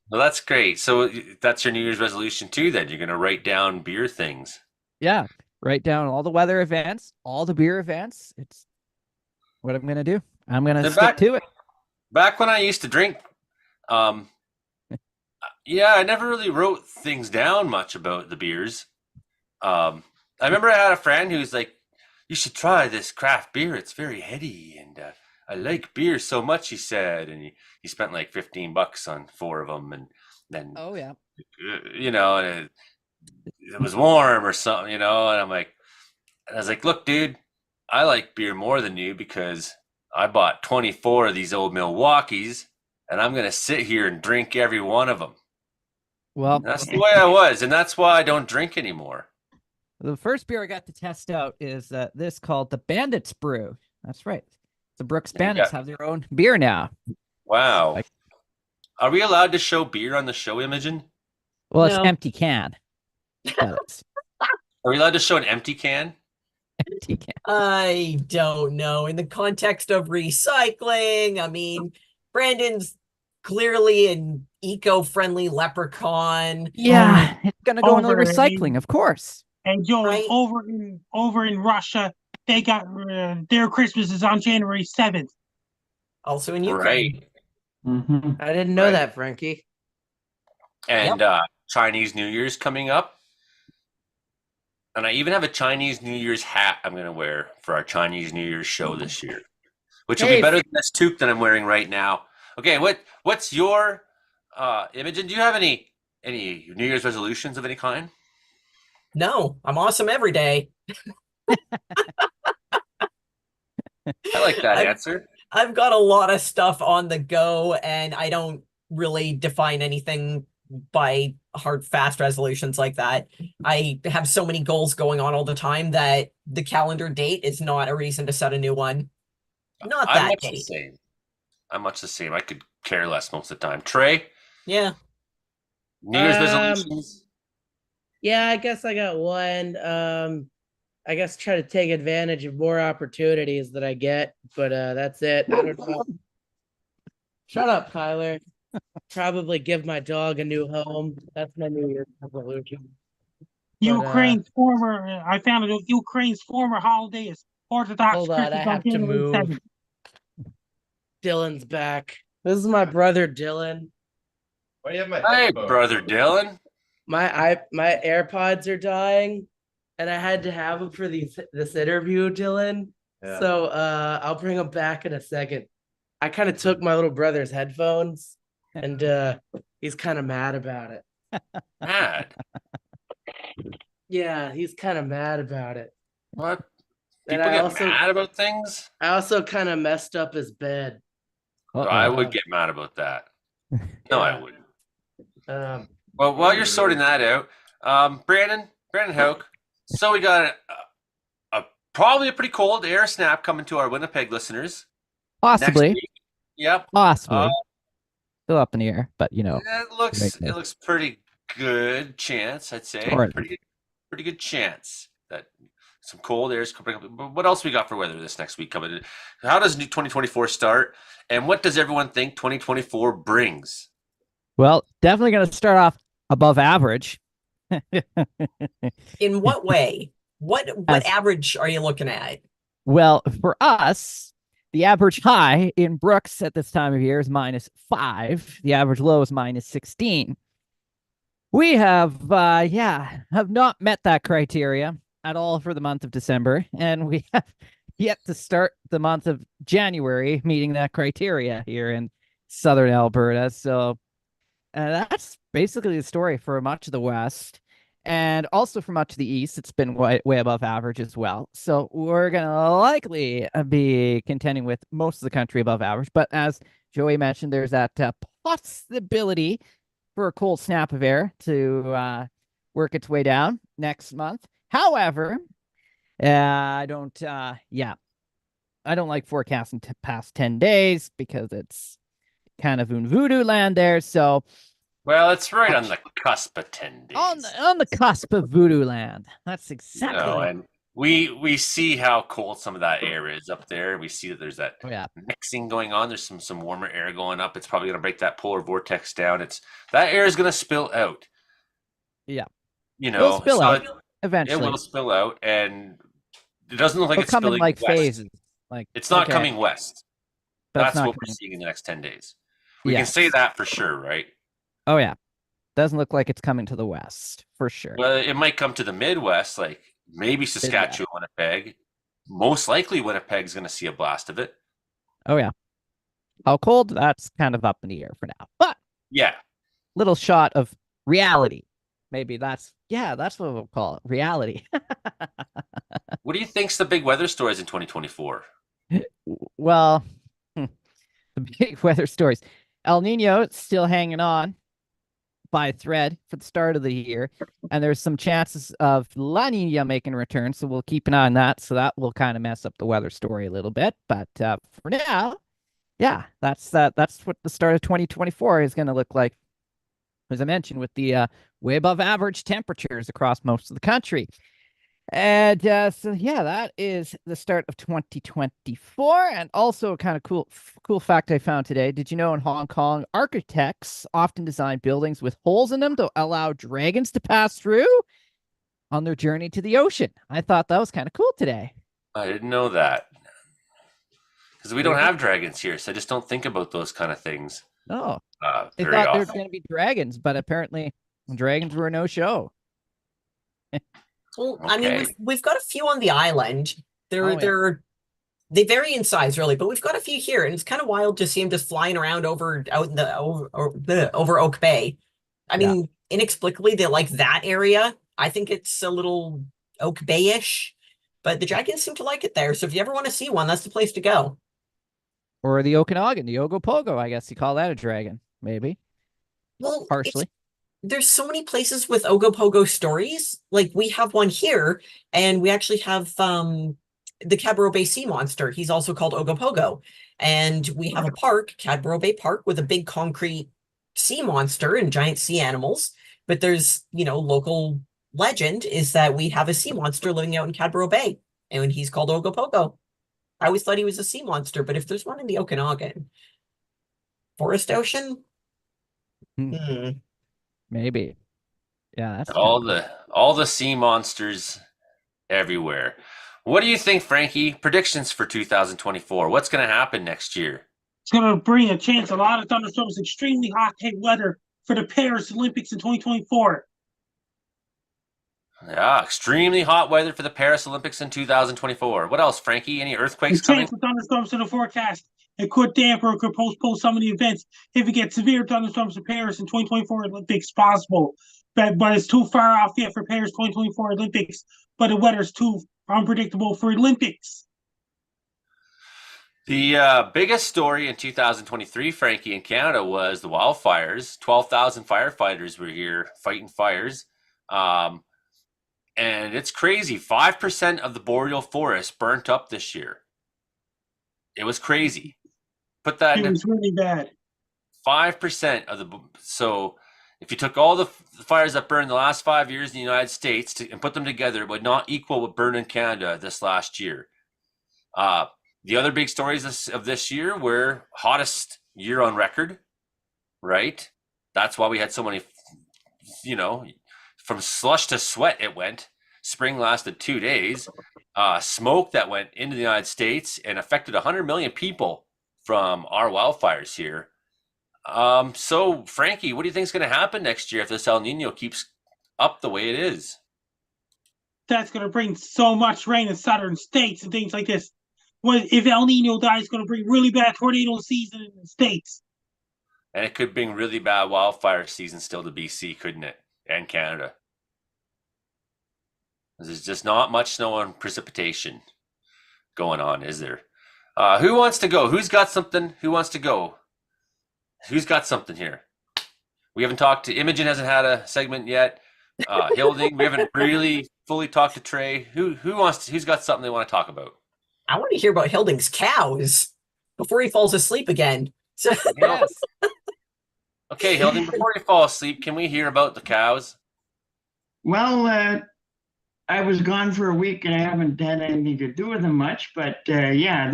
Well, that's great. So that's your New Year's resolution too, then? You're going to write down beer things. yeah, write down all the weather events, all the beer events. It's what I'm gonna do. I'm gonna And stick to it. back when I used to drink, um, yeah, I never really wrote things down much about the beers. I remember I had a friend who's like, "You should try this craft beer. It's very heady, and I like beer so much," he said, and he spent like $15 on 4 of them, and then Oh yeah. and it was warm or something, and I was like, "Look, dude, I like beer more than you because I bought 24 of these old Milwaukees, and I'm gonna sit here and drink every one of them." Well, And that's the way I was, and that's why I don't drink anymore. the first beer I got to test out is this called the Bandits Brew. That's right. The Brooks And you Bandits got, have their own beer now. wow. Like, Are we allowed to show beer on the show, Imogen? well, it's No. empty can, but it's Are we allowed to show an empty can? empty can. I don't know. In the context of recycling, I mean, Brandon's clearly an eco-friendly leprechaun. Yeah, it's gonna go into the over recycling, of course. And Joe, Right. over in Russia, they got their Christmas is on January 7th. Also in Ukraine. Right. Mhm. I didn't know Right. that, Frankie. And Chinese New Year's coming up. And I even have a Chinese New Year's hat I'm going to wear for our Chinese New Year's show this year, which will be Hey, better than this toque that I'm wearing right now. Okay, what's your Imogen? Do you have any New Year's resolutions of any kind? No, I'm awesome every day. I like that answer. I've got a lot of stuff on the go, and I don't really define anything by hard, fast resolutions like that. I have so many goals going on all the time that the calendar date is not a reason to set a new one. Not I'm that much the date. same. I'm much the same. I could care less most of the time. Trey, Yeah. New Year's Um, resolutions? Yeah, I guess I got one. I guess try to take advantage of more opportunities that I get, but that's it. I don't know. Shut up, Kyler. Probably give my dog a new home. That's my New Year's resolution. I found out Ukraine's former holiday is Orthodox Hold on, Christmas I on have to January move. 7th. Dylan's back. This is my brother Dylan. Why do you have my Hey, headphones? brother Dylan. My AirPods are dying, and I had to have them for this interview, Dylan. Yeah. So I'll bring them back in a second. I kind of took my little brother's headphones, and he's kind of mad about it. Mad. Yeah, he's kind of mad about it. What? And People get mad about things? I also kind of messed up his bed. I would get mad about that. No, I Yeah. wouldn't. Well, while you're Anyway. sorting that out, Brandon Hoke. So we got probably a pretty cold air snap coming to our Winnipeg listeners next Possibly, week. Yep. possibly. Still up in the air, but It looks right it there. looks pretty good chance, I'd say. Sort of. Pretty good chance that some cold air is coming up. But what else we got for weather this next week coming in? How does 2024 start? And what does everyone think 2024 brings? Well, definitely going to start off above average. In what way? What As average are you looking at? well, for us, the average high in Brooks at this time of year is -5. The average low is -16. We have not met that criteria at all for the month of December, and we have yet to start the month of January meeting that criteria here in southern Alberta. So that's basically the story for much of the West. And also for much of the East, it's been way above average as well. So we're going to likely be contending with most of the country above average. But as Joey mentioned, there's that possibility for a cold snap of air to work its way down next month. However, I don't like forecasting past 10 days because it's kind of voodoo land there. So Well, it's right on the cusp of 10 days. on the cusp of voodoo land. That's exactly. And we see how cold some of that air is up there. We see that there's that mixing going on. There's some warmer air going up. It's probably going to break that polar vortex down. That air is going to spill out. Yeah. It'll spill out eventually. It will spill out, and it doesn't look like it's coming spilling like west. phases. Like it's not coming west. That's what we're seeing in the next 10 days. We can say that for sure, right? Oh yeah. Doesn't look like it's coming to the west for sure. Well, it might come to the Midwest, like maybe Saskatchewan, Winnipeg. Most likely Winnipeg's going to see a blast of it. Oh yeah. How cold? That's kind of up in the air for now. But yeah, little shot of reality. Maybe that's what we'll call it. Reality. What do you think's the big weather stories in 2024? Well, the big weather stories. El Nino still hanging on by a thread for the start of the year, and there's some chances of La Nina making a return, so we'll keep an eye on that. So that will kind of mess up the weather story a little bit, but for now, that's what the start of 2024 is going to look like, as I mentioned, with the way above average temperatures across most of the country. And that is the start of 2024. And also a kind of cool fact I found today. Did you know in Hong Kong, architects often design buildings with holes in them to allow dragons to pass through on their journey to the ocean? I thought that was kind of cool today. I didn't know that. Because we don't have dragons here, so I just don't think about those kind of things. Oh, they thought there were going to be dragons, but apparently dragons were no show. Well, okay. I mean, we've got a few on the island. They vary in size, really, but we've got a few here, and it's kind of wild to see them just flying around over Oak Bay. I mean, inexplicably, they like that area. I think it's a little Oak Bay-ish, but the dragons seem to like it there. So if you ever want to see one, that's the place to go. Or the Okanagan, the Ogopogo, I guess you call that a dragon, maybe. Well, partially. There's so many places with Ogopogo stories. Like we have one here, and we actually have the Cadboro Bay sea monster. He's also called Ogopogo. And we have a park, Cadboro Bay Park, with a big concrete sea monster and giant sea animals. But there's, local legend is that we have a sea monster living out in Cadboro Bay, and he's called Ogopogo. I always thought he was a sea monster, but if there's one in the Okanagan, Forest Ocean, maybe. Yeah, that's all the sea monsters everywhere. What do you think, Frankie? Predictions for 2024. What's going to happen next year? It's going to bring a lot of thunderstorms, extremely hot weather for the Paris Olympics in 2024. Yeah, extremely hot weather for the Paris Olympics in 2024. What else, Frankie? Any earthquakes coming? Chance of thunderstorms in the forecast. It could dampen or could postpone some of the events if it gets severe thunderstorms in Paris in 2024 Olympics possible. But it's too far off yet for Paris 2024 Olympics. But the weather's too unpredictable for Olympics. The biggest story in 2023, Frankie, in Canada was the wildfires. 12,000 firefighters were here fighting fires. And it's crazy. 5% of the boreal forest burnt up this year. It was crazy. Put that It in was really bad. 5% of the. So if you took all the fires that burned the last 5 years in the United States and put them together, it would not equal what burned in Canada this last year. The other big stories of this year were hottest year on record, right? That's why we had so many, from slush to sweat it went. Spring lasted 2 days. Smoke that went into the United States and affected 100 million people from our wildfires here. So, Frankie, what do you think is going to happen next year if this El Nino keeps up the way it is? That's going to bring so much rain in southern states and things like this. If El Nino dies, it's going to bring really bad tornado season in the states. And it could bring really bad wildfire season still to BC, couldn't it? And Canada. There's just not much snow and precipitation going on, is there? Who wants to go? Who's got something? Who wants to go? Who's got something here? We haven't talked to Imogen, hasn't had a segment yet. Hilding, we haven't really fully talked to Trey. Who's got something they want to talk about? I want to hear about Hilding's cows before he falls asleep again. So Yes. Okay, Hilding, before you fall asleep, can we hear about the cows? Well, I was gone for a week and I haven't had anything to do with them much, but yeah,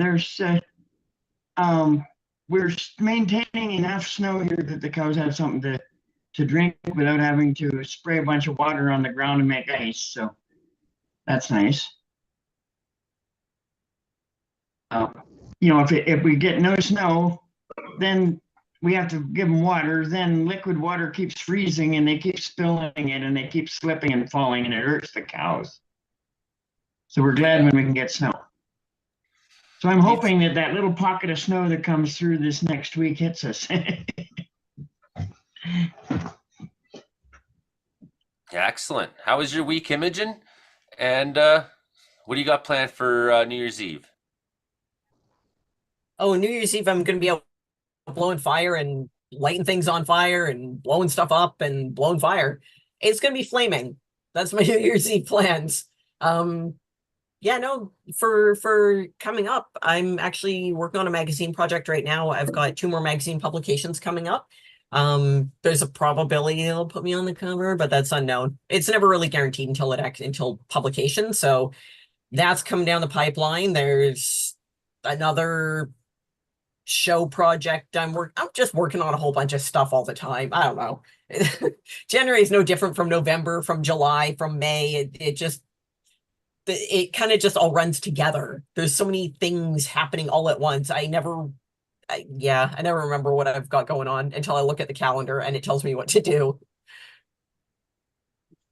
we're maintaining enough snow here that the cows have something to drink without having to spray a bunch of water on the ground and make ice. So that's nice. If we get no snow, then we have to give them water. Then liquid water keeps freezing and they keep spilling it and they keep slipping and falling and it hurts the cows. So we're glad when we can get snow. So I'm hoping that little pocket of snow that comes through this next week hits us. Excellent. How was your week, Imogen? And what do you got planned for New Year's Eve? Oh, New Year's Eve, I'm going to be out blowing fire and lighting things on fire and blowing stuff up and blowing fire. It's going to be flaming. That's my New Year's Eve plans. Yeah, no, for coming up, I'm actually working on a magazine project right now. I've got 2 more magazine publications coming up. There's a probability they'll put me on the cover, but that's unknown. It's never really guaranteed until publication. So that's coming down the pipeline. There's another show project I'm just working on a whole bunch of stuff all the time. I don't know. January is no different from November, from July, from May. It kind of just all runs together. There's so many things happening all at once. I never remember what I've got going on until I look at the calendar and it tells me what to do.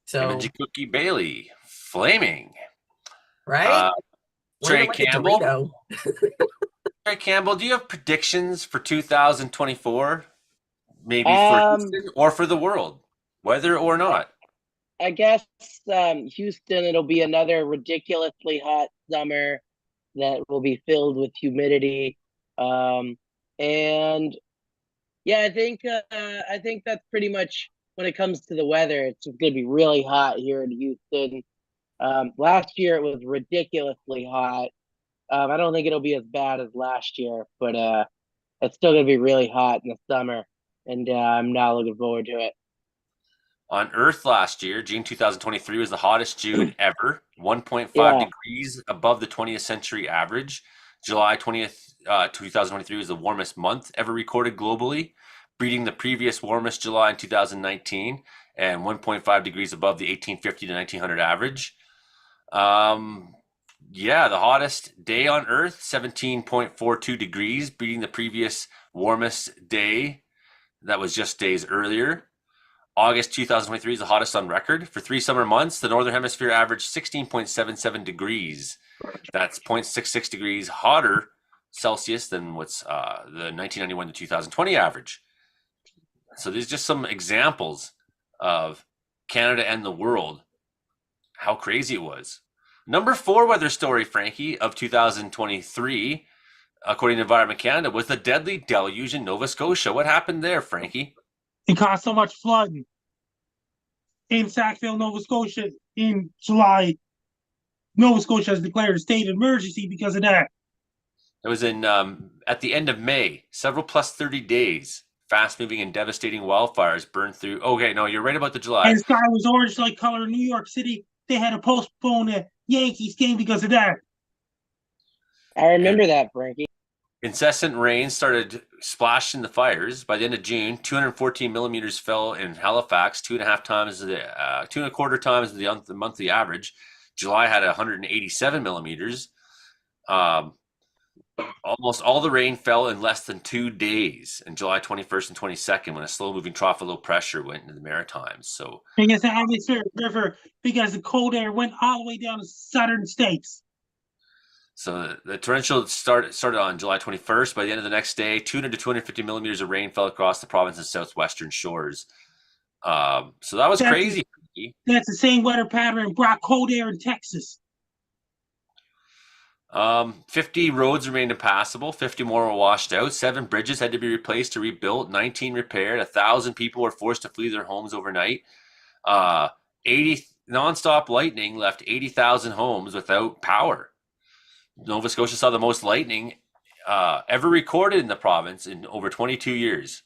So Imogen Cookie Bailey, flaming. Right? Trey Campbell. Trey Campbell, do you have predictions for 2024? Maybe for Houston or for the world, whether or not? I guess Houston, it'll be another ridiculously hot summer that will be filled with humidity. And yeah, I think that's pretty much when it comes to the weather. It's going to be really hot here in Houston. Last year it was ridiculously hot. I don't think it'll be as bad as last year, but it's still going to be really hot in the summer, and I'm now looking forward to it. On Earth last year, June 2023 was the hottest June ever, 1.5 degrees above the 20th century average. July 20th, 2023 was the warmest month ever recorded globally, beating the previous warmest July in 2019 and 1.5 degrees above the 1850 to 1900 average. The hottest day on Earth, 17.42 degrees, beating the previous warmest day that was just days earlier. August 2023 is the hottest on record. For 3 summer months, the Northern Hemisphere averaged 16.77 degrees. That's 0.66 degrees hotter Celsius than what's the 1991 to 2020 average. So there's just some examples of Canada and the world, how crazy it was. Number 4 weather story, Frankie, of 2023 according to Environment Canada, was the deadly deluge in Nova Scotia. What happened there, Frankie? It caused so much flooding in Sackville, Nova Scotia in July. Nova Scotia has declared a state of emergency because of that. It was in at the end of May, several plus 30 days. Fast-moving and devastating wildfires burned through. Okay, no, you're right about the July. And the sky was orange like color in New York City. They had to postpone the Yankees game because of that. I remember that, Frankie. Incessant rain started splashing the fires. By the end of June, 214 millimeters fell in Halifax, 2.5 times the 2.25 times the monthly average. July had 187 millimeters. Almost all the rain fell in less than 2 days, in July 21st and 22nd, when a slow-moving trough of low pressure went into the Maritimes. So because the atmospheric river, because the cold air went all the way down to southern states. So the torrential started on July 21st. By the end of the next day, 200 to 250 millimeters of rain fell across the province's southwestern shores. So that was crazy. That's the same weather pattern and brought cold air in Texas. 50 roads remained impassable. 50 more were washed out. 7 bridges had to be replaced or rebuilt. 19 repaired. 1,000 people were forced to flee their homes overnight. 80 nonstop lightning left 80,000 homes without power. Nova Scotia saw the most lightning ever recorded in the province in over 22 years.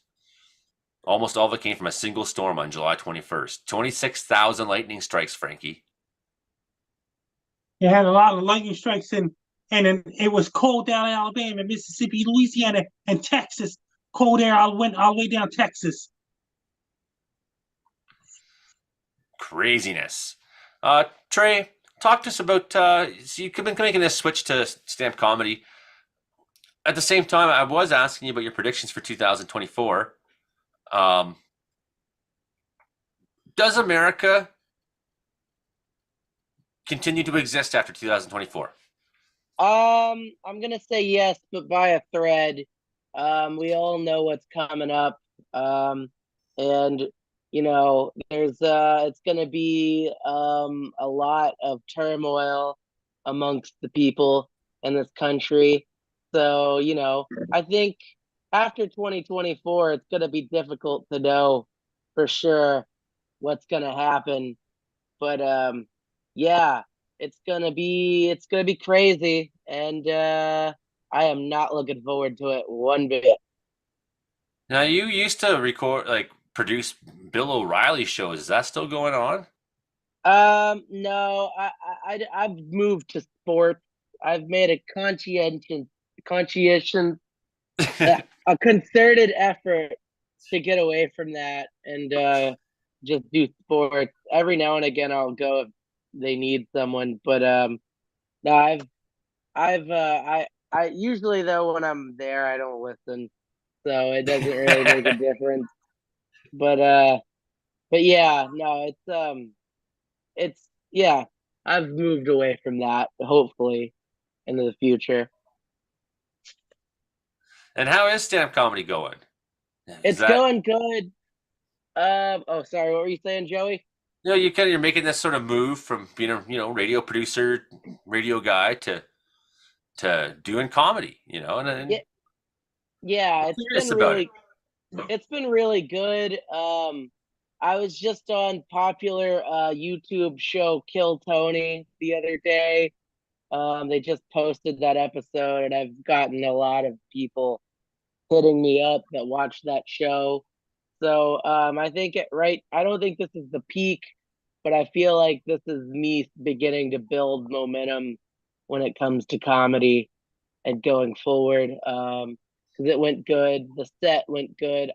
Almost all of it came from a single storm on July 21st. 26,000 lightning strikes, Frankie. It had a lot of lightning strikes and it was cold down in Alabama, Mississippi, Louisiana, and Texas. Cold air went all the way down Texas. Craziness. Trey, talk to us about, so you've been making this switch to stand-up comedy. At the same time, I was asking you about your predictions for 2024. Does America continue to exist after 2024? I'm gonna say yes, but by a thread. We all know what's coming up. And there's it's gonna be a lot of turmoil amongst the people in this country. So, I think after 2024, it's gonna be difficult to know for sure what's gonna happen. But yeah, it's gonna be crazy, and I am not looking forward to it one bit. Now, you used to produce Bill O'Reilly shows. Is that still going on? No, I've moved to sports. I've made a conscientious, a concerted effort to get away from that and just do sports. Every now and again, I'll go if they need someone, but no, I usually though when I'm there, I don't listen, so it doesn't really make a difference. But yeah, no, it's yeah, I've moved away from that. Hopefully, into the future. And how is stand-up comedy going? It's going good. Oh, sorry, what were you saying, Joey? You're making this sort of move from being a radio producer, radio guy to doing comedy, and yeah, it's been really good. I was just on popular YouTube show Kill Tony the other day. They just posted that episode, and I've gotten a lot of people hitting me up that watch that show. So I think I don't think this is the peak, but I feel like this is me beginning to build momentum when it comes to comedy and going forward. Because it went good, the set went good.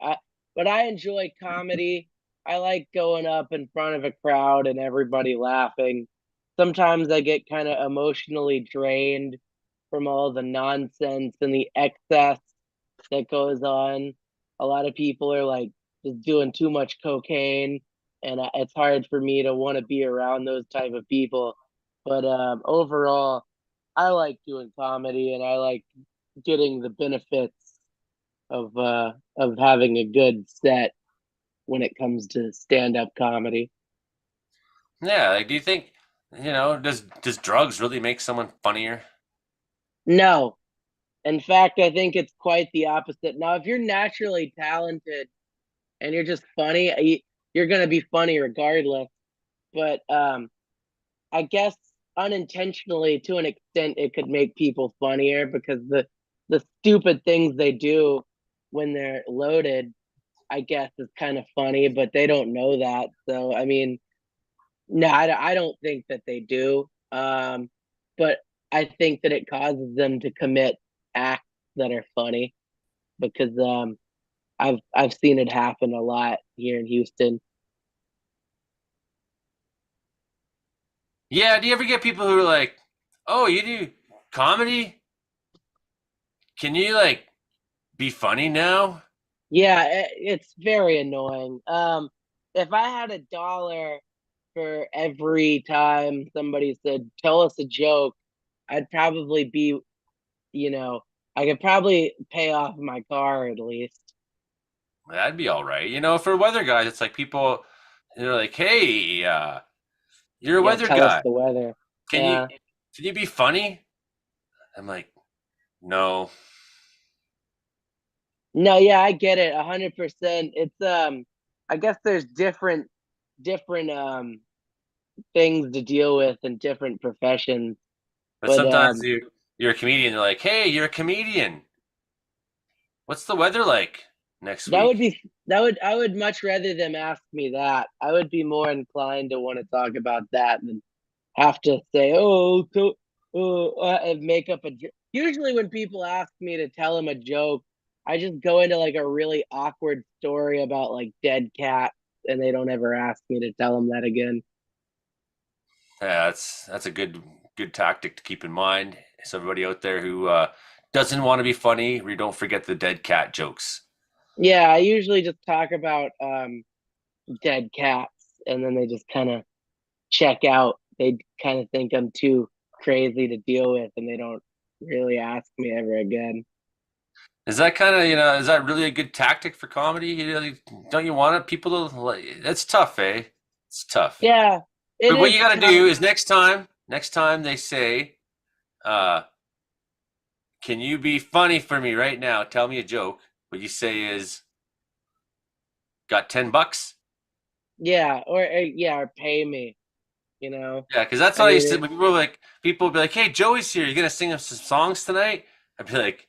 But I enjoy comedy. I like going up in front of a crowd and everybody laughing. Sometimes I get kind of emotionally drained from all the nonsense and the excess that goes on. A lot of people are like just doing too much cocaine, and it's hard for me to want to be around those type of people. But overall, I like doing comedy, and I like getting the benefits of having a good set when it comes to stand-up comedy. yeah. Like, do you think does drugs really make someone funnier? No, In fact, I think it's quite the opposite. Now, if you're naturally talented and you're just funny, you're going to be funny regardless. But I guess unintentionally, to an extent, it could make people funnier because the stupid things they do when they're loaded, I guess, is kind of funny, but they don't know that. So, I mean, no, I don't think that they do. But I think that it causes them to commit acts that are funny because I've seen it happen a lot here in Houston. Yeah, do you ever get people who are like, "Oh, you do comedy? Can you like be funny now?" Yeah, it's very annoying. If I had $1 for every time somebody said, "Tell us a joke," I'd probably be, you know, I could probably pay off my car at least. That'd be all right. You know, for weather guys, it's like people they're like, "Hey, you're a Yeah, weather tell us guy. the weather. Can you Yeah. can you be funny?" I'm like, "No." No, yeah, I get it, 100%. It's I guess there's different things to deal with in different professions, But but sometimes you're a comedian. They're like, "Hey, you're a comedian. What's the weather like next that would week?" be I would much rather them ask me that. I would be more inclined to want to talk about that than have to say, "Oh, and make up a joke." Usually, when people ask me to tell them a joke, I just go into like a really awkward story about like dead cats, and they don't ever ask me to tell them that again. Yeah, that's a good tactic to keep in mind. So everybody out there who doesn't want to be funny, we don't forget the dead cat jokes. Yeah, I usually just talk about dead cats, and then they just kind of check out. They kind of think I'm too crazy to deal with, and they don't really ask me ever again. Is that kind of is that really a good tactic for comedy? Don't you want it? People to like, it's tough, eh? It's tough. Yeah, it But what is you got to tough. do is next time they say, uh, "Can you be funny for me right now? Tell me a joke." What you say is, "Got $10?" Yeah, or pay me. You know, Yeah, because that's I what I mean, used to. When people would be like, "Hey, Joey's here. You gonna sing us some songs tonight?" I'd be like,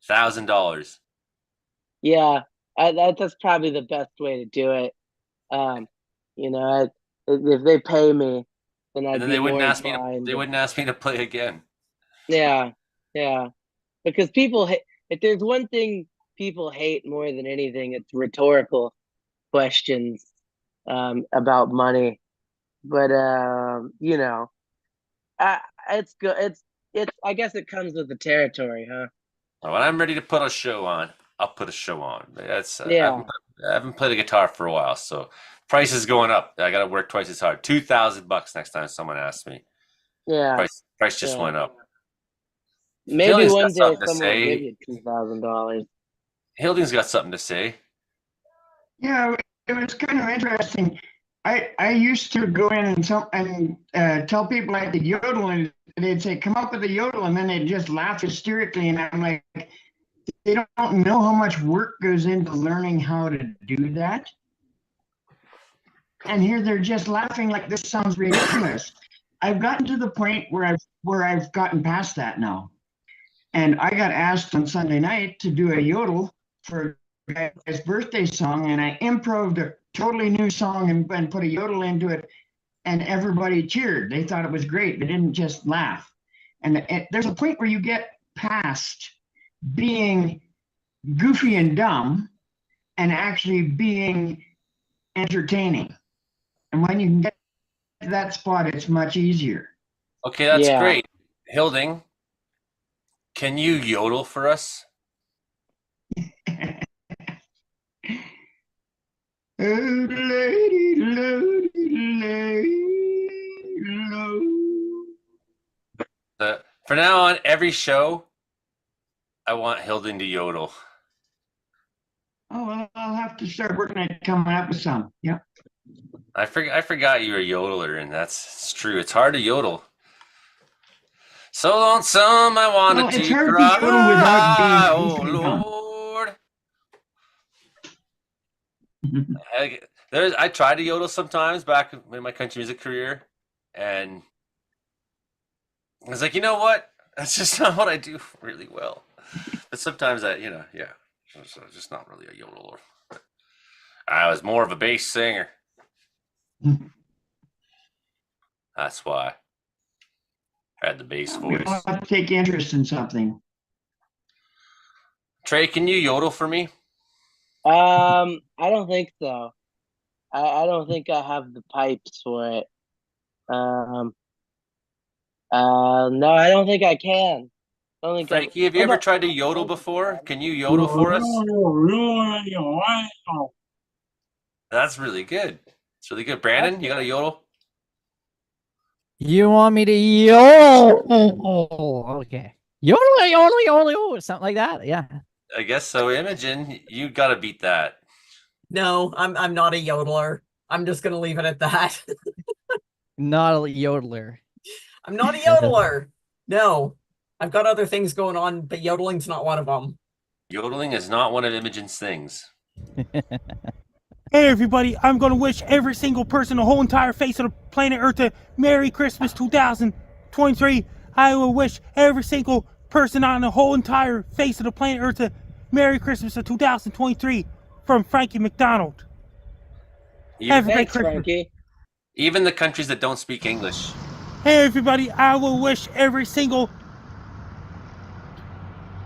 $1,000, yeah, that's probably the best way to do it. Um, you know, if they pay me, then and I'd then be they wouldn't more ask me to. inclined. They wouldn't ask me to play again. Yeah, yeah, because people hate. If there's one thing people hate more than anything, it's rhetorical questions about money. But I, it's good. It's. I guess it comes with the territory, huh? When I'm ready to put a show on, I'll put a show on. That's Yeah, I haven't played a guitar for a while, so price is going up. I got to work twice as hard. $2,000 next time someone asks me. yeah, Price just yeah. went up. Maybe Hilding's got one day something to someone will give say. you $2,000. Hilding's got something to say. Yeah, it was kind of interesting. I used to go in and tell people I could yodel, and they'd say, "Come up with a yodel," and then they'd just laugh hysterically, and I'm like, they don't know how much work goes into learning how to do that. And here they're just laughing like this sounds ridiculous. I've gotten to the point where I've gotten past that now. And I got asked on Sunday night to do a yodel for a guy's birthday song, and I improved a totally new song and put a yodel into it, and everybody cheered. They thought it was great. They didn't just laugh. And there's a point where you get past being goofy and dumb and actually being entertaining. And when you can get to that spot, it's much easier. Okay, that's Yeah. great. Hilding, can you yodel for us? Oh, lady, lady, For now on, every show, I want Hilding to yodel. Oh, well, I'll have to start working at coming up with some. Yeah. I forgot you were a yodeler, and it's true. It's hard to yodel. So lonesome, I wanted Well, it's to hard to cry. yodel without being Oh upside down. Lord. I tried to yodel sometimes back in my country music career, and I was like, you know what? That's just not what I do really well. But sometimes so just not really a yodeler. I was more of a bass singer. That's why I had the bass We all voice. have to take interest in something. Trey, can you yodel for me? I don't think so. I don't think I have the pipes for it. No, I don't think I can. I don't think I'm. Frankie, have you What ever about? tried to yodel before? Can you yodel for us? That's really good. It's really good. Brandon, you got a yodel? You want me to yodel? Okay. Yodel, yodel, yodel, yodel, something like that. Yeah. I guess so. Imogen, you got to beat that. No, I'm not a yodeler. I'm just gonna leave it at that. Not a yodeler. I'm not a yodeler. No, I've got other things going on, but yodeling's not one of them. Yodeling is not one of Imogen's things. Hey everybody, I'm gonna wish every single person, the whole entire face of the planet Earth, a Merry Christmas 2023. I will wish every single person on the whole entire face of the planet Earth a Merry Christmas of 2023 from Frankie McDonald. Have a great Thanks, Christmas. Frankie. Even the countries that don't speak English. Hey everybody, I will wish every single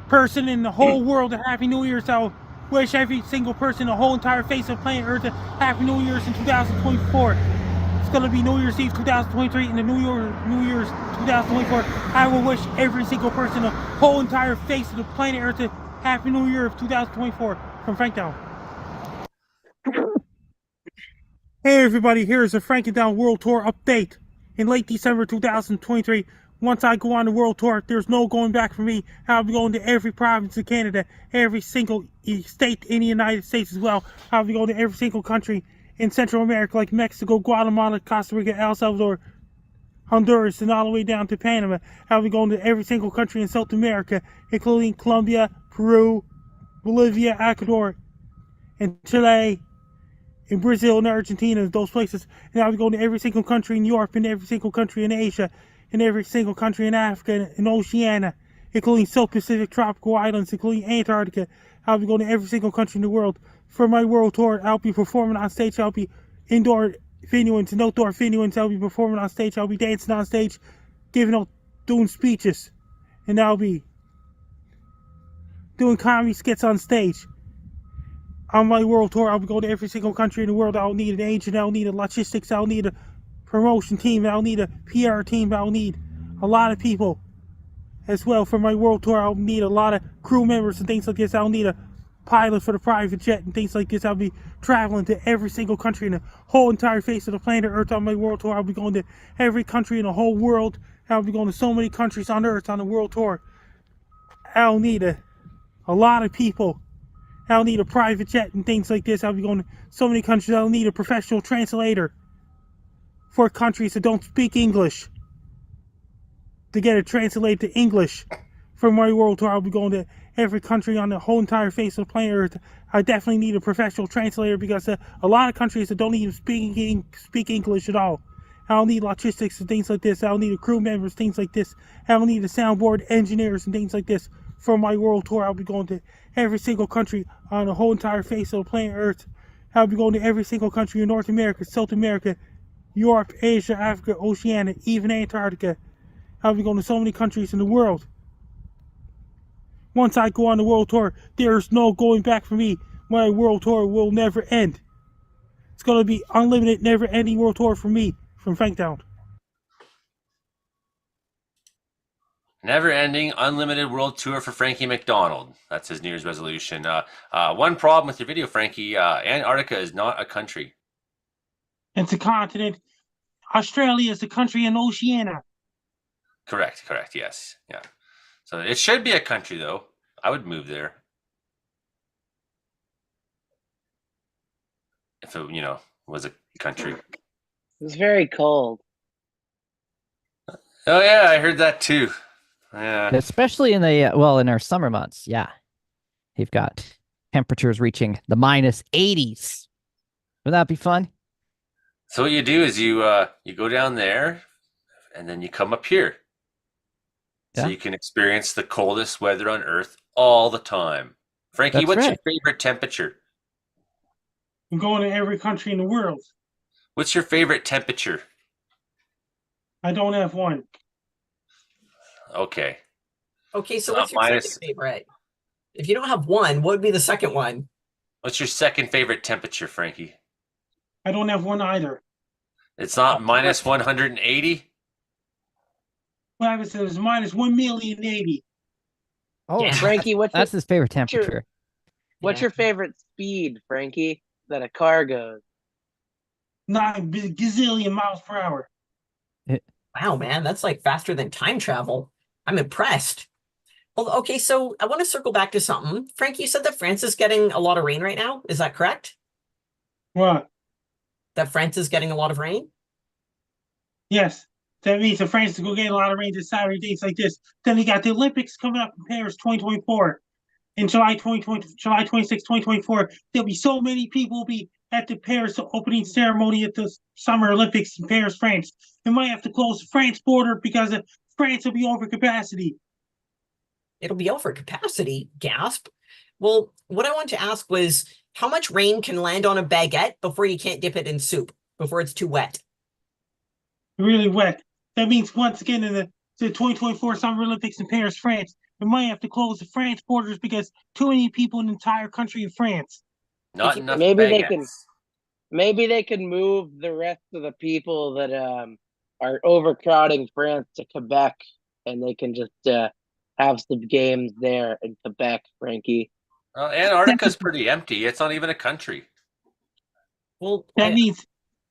person in the whole world a Happy New Year. So wish every single person, the whole entire face of planet Earth, a Happy New Year's in 2024. It's gonna be New Year's Eve 2023 and the New Year's 2024. I will wish every single person, the whole entire face of the planet Earth, a Happy New Year of 2024 from Frank Down. Hey everybody, here's a Frank Down World Tour update. In late December 2023, once I go on the world tour, there's no going back for me. I'll be going to every province in Canada, every single state in the United States as well. I'll be going to every single country in Central America like Mexico, Guatemala, Costa Rica, El Salvador, Honduras, and all the way down to Panama. I'll be going to every single country in South America, including Colombia, Peru, Bolivia, Ecuador, and Chile, in Brazil and Argentina, those places. And I'll be going to every single country in Europe, and every single country in Asia, and every single country in Africa and Oceania, including South Pacific tropical islands, including Antarctica. I'll be going to every single country in the world. For my world tour, I'll be performing on stage. I'll be indoor venuings and outdoor venuings. I'll be performing on stage. I'll be dancing on stage, doing speeches. And I'll be doing comedy skits on stage. On my world tour, I'll be going to every single country in the world. I'll need an agent, I'll need a logistics, I'll need a promotion team, I'll need a PR team, I'll need a lot of people as well for my world tour. I'll need a lot of crew members and things like this. I'll need a pilot for the private jet and things like this. I'll be traveling to every single country in the whole entire face of the planet Earth on my world tour. I'll be going to every country in the whole world. I'll be going to so many countries on Earth on the world tour. I'll need a lot of people. I'll need a private jet and things like this. I'll be going to so many countries. I'll need a professional translator for countries that don't speak English to get it translated to English. For my world tour, I'll be going to every country on the whole entire face of the planet Earth. I definitely need a professional translator because a lot of countries that don't even speak English at all. I'll need logistics and things like this. I'll need a crew members, things like this. I'll need a soundboard engineers and things like this. For my world tour, I'll be going to every single country on the whole entire face of the planet Earth. I'll be going to every single country in North America, South America, Europe, Asia, Africa, Oceania, even Antarctica. I'll be going to so many countries in the world. Once I go on the world tour, there's no going back for me. My world tour will never end. It's going to be unlimited, never-ending world tour for me, from Franktown. Never ending, unlimited world tour for Frankie McDonald. That's his New Year's resolution. One problem with your video, Frankie, Antarctica is not a country. It's a continent. Australia is a country in Oceania. Correct, yes. Yeah. So it should be a country, though. I would move there. If it, was a country. It's very cold. Oh, yeah, I heard that too. Yeah. Especially in in our summer months. Yeah, you've got temperatures reaching the minus 80s. Would that be fun? So what you do is you go down there and then you come up here. So Yeah, you can experience the coldest weather on Earth all the time. Frankie, that's what's your right. favorite temperature? I'm going to every country in the world. What's your favorite temperature? I don't have one. Okay. Okay, It's so not what's your second minus. favorite? If you don't have one, what would be the second one? What's your second favorite temperature, Frankie? I don't have one either. It's not Oh, minus 180? What happens is minus 1,000,080. Oh, yeah, Frankie, that's his favorite your temperature. what's yeah. your favorite speed, Frankie, that a car goes? 9 gazillion miles per hour. Wow, man, that's like faster than time travel. I'm impressed. Well, okay, so I want to circle back to something. Frank, you said that France is getting a lot of rain right now. Is that correct? What? That France is getting a lot of rain? Yes. That means if France is going to get a lot of rain this Saturday, days like this. Then we got the Olympics coming up in Paris 2024. In July 2020, July 26, 2024, there'll be so many people will be at the Paris opening ceremony at the Summer Olympics in Paris, France. They might have to close the France border because France will be over capacity. It'll be over capacity. Gasp. Well, what I wanted to ask was how much rain can land on a baguette before you can't dip it in soup, before it's too wet? Really wet. That means once again in the 2024 Summer Olympics in Paris, France, they might have to close the France borders because too many people in the entire country of France. Not you enough Maybe they can baguettes. maybe they can move the rest of the people that are overcrowding France to Quebec, and they can just have some games there in Quebec, Frankie. Antarctica's pretty empty. It's not even a country. Well, That means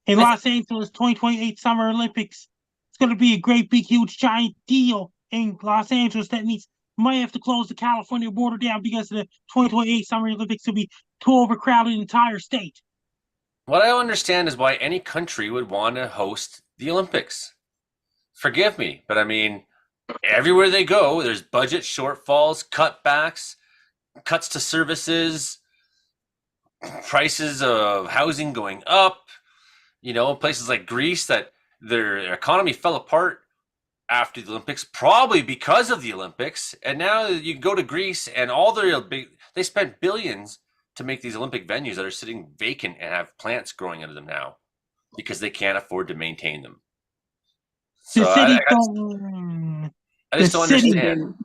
in I Los Angeles 2028 Summer Olympics, it's going to be a great, big, huge, giant deal in Los Angeles. That means we might have to close the California border down because of the 2028 Summer Olympics will be too overcrowded in the entire state. What I don't understand is why any country would want to host the Olympics. Forgive me, but I mean, everywhere they go, there's budget shortfalls, cutbacks, cuts to services, prices of housing going up. Places like Greece that their economy fell apart after the Olympics, probably because of the Olympics. And now you go to Greece and they spent billions to make these Olympic venues that are sitting vacant and have plants growing out of them now because they can't afford to maintain them. The So city don't. I The just don't city. understand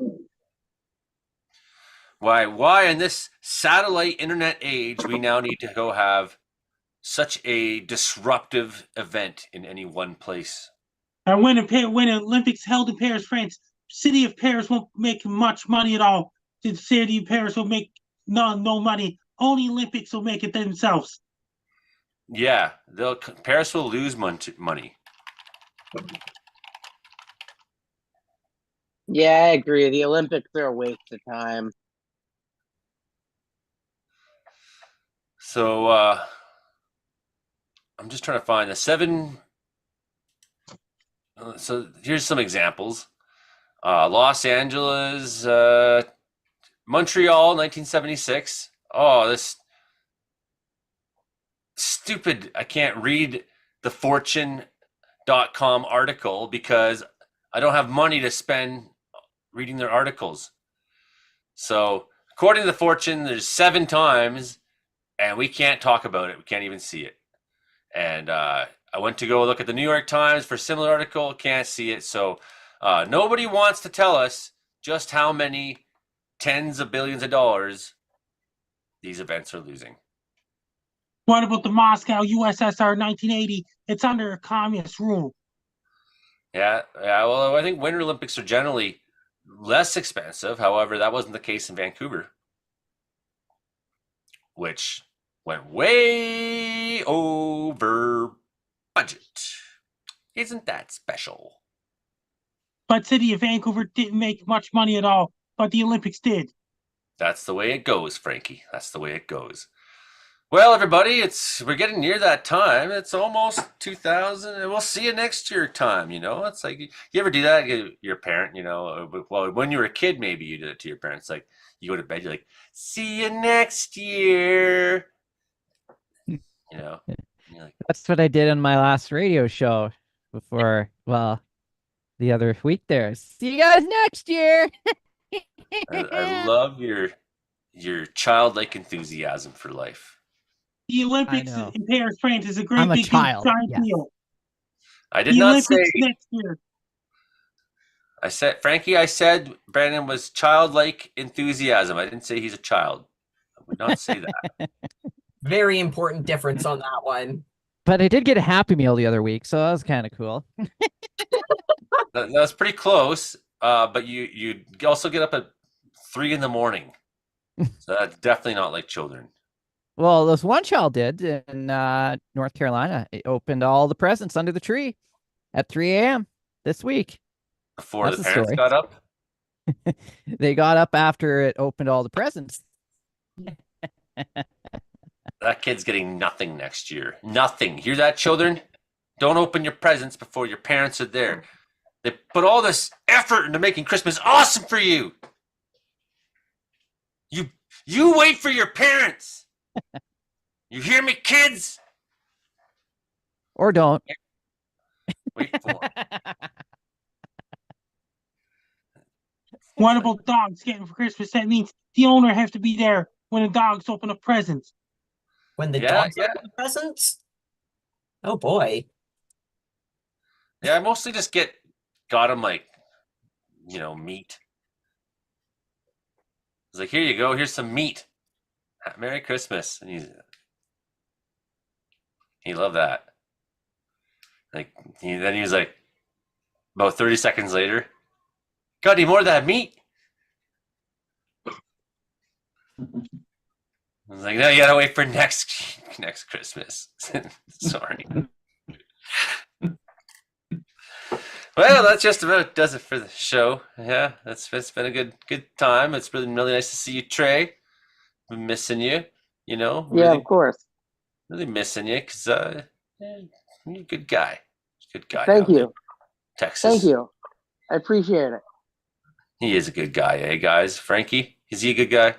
why in this satellite internet age we now need to go have such a disruptive event in any one place. And when Olympics held in Paris, France, city of Paris won't make much money at all. The city of Paris will make no money. Only Olympics will make it themselves. Yeah, Paris will lose money. Yeah, I agree. The Olympics are a waste of time. So I'm just trying to find the seven. So here's some examples: Los Angeles, Montreal, 1976. Oh, this stupid! I can't read the Fortune.com article because I don't have money to spend reading their articles. So according to the Fortune, there's 7 times, and we can't talk about it. We can't even see it. And I went to go look at the New York Times for a similar article. Can't see it. So nobody wants to tell us just how many tens of billions of dollars these events are losing. What about the Moscow USSR 1980? It's under a communist rule. Yeah. Well, I think Winter Olympics are generally less expensive. However, that wasn't the case in Vancouver, which went way over budget. Isn't that special? But city of Vancouver didn't make much money at all, but the Olympics did. That's the way it goes, Frankie. That's the way it goes. Well, everybody, we're getting near that time. It's almost 2000, and we'll see you next year time. It's like you ever do that? Your parent, well, when you were a kid, maybe you did it to your parents. Like you go to bed, you're like, "See you next year." You know, and you're like, That's what I did on my last radio show before, well, the other week there. See you guys next year. I love your childlike enthusiasm for life. The I Olympics know. in Paris, France is a I'm great a big deal, child. giant Yes. deal. I did The not say. Olympics next year. I said Brandon was childlike enthusiasm. I didn't say he's a child. I would not say that. Very important difference on that one. But I did get a Happy Meal the other week, so that was kind of cool. That was pretty close. But you also get up at 3 a.m. So that's definitely not like children. Well, this one child did in North Carolina. It opened all the presents under the tree at 3 a.m. this week. Before That's the the parents story. got up. They got up after it opened all the presents. That kid's getting nothing next year. Nothing. Hear that, children? Don't open your presents before your parents are there. They put all this effort into making Christmas awesome for you. You wait for your parents. You hear me, kids? Or don't. Wait for 'em. What about dogs getting for Christmas? That means the owner has to be there when the dogs open up presents. When the Yeah, dogs yeah. open the presents? Oh boy. Yeah, I mostly just got him like, meat. It's like, here you go, here's some meat. Merry Christmas. And he loved that. Like then he was like, about 30 seconds later, got any more of that meat? I was like, no, you gotta wait for next Christmas. Sorry. Well, that just about does it for the show. Yeah, it's been a good time. It's really nice to see you, Trey. Been missing you. Yeah, really, of course. really missing you because you're a good guy. Good guy. Thank down you. there in Texas. Thank you. I appreciate it. He is a good guy, eh, guys? Frankie, is he a good guy?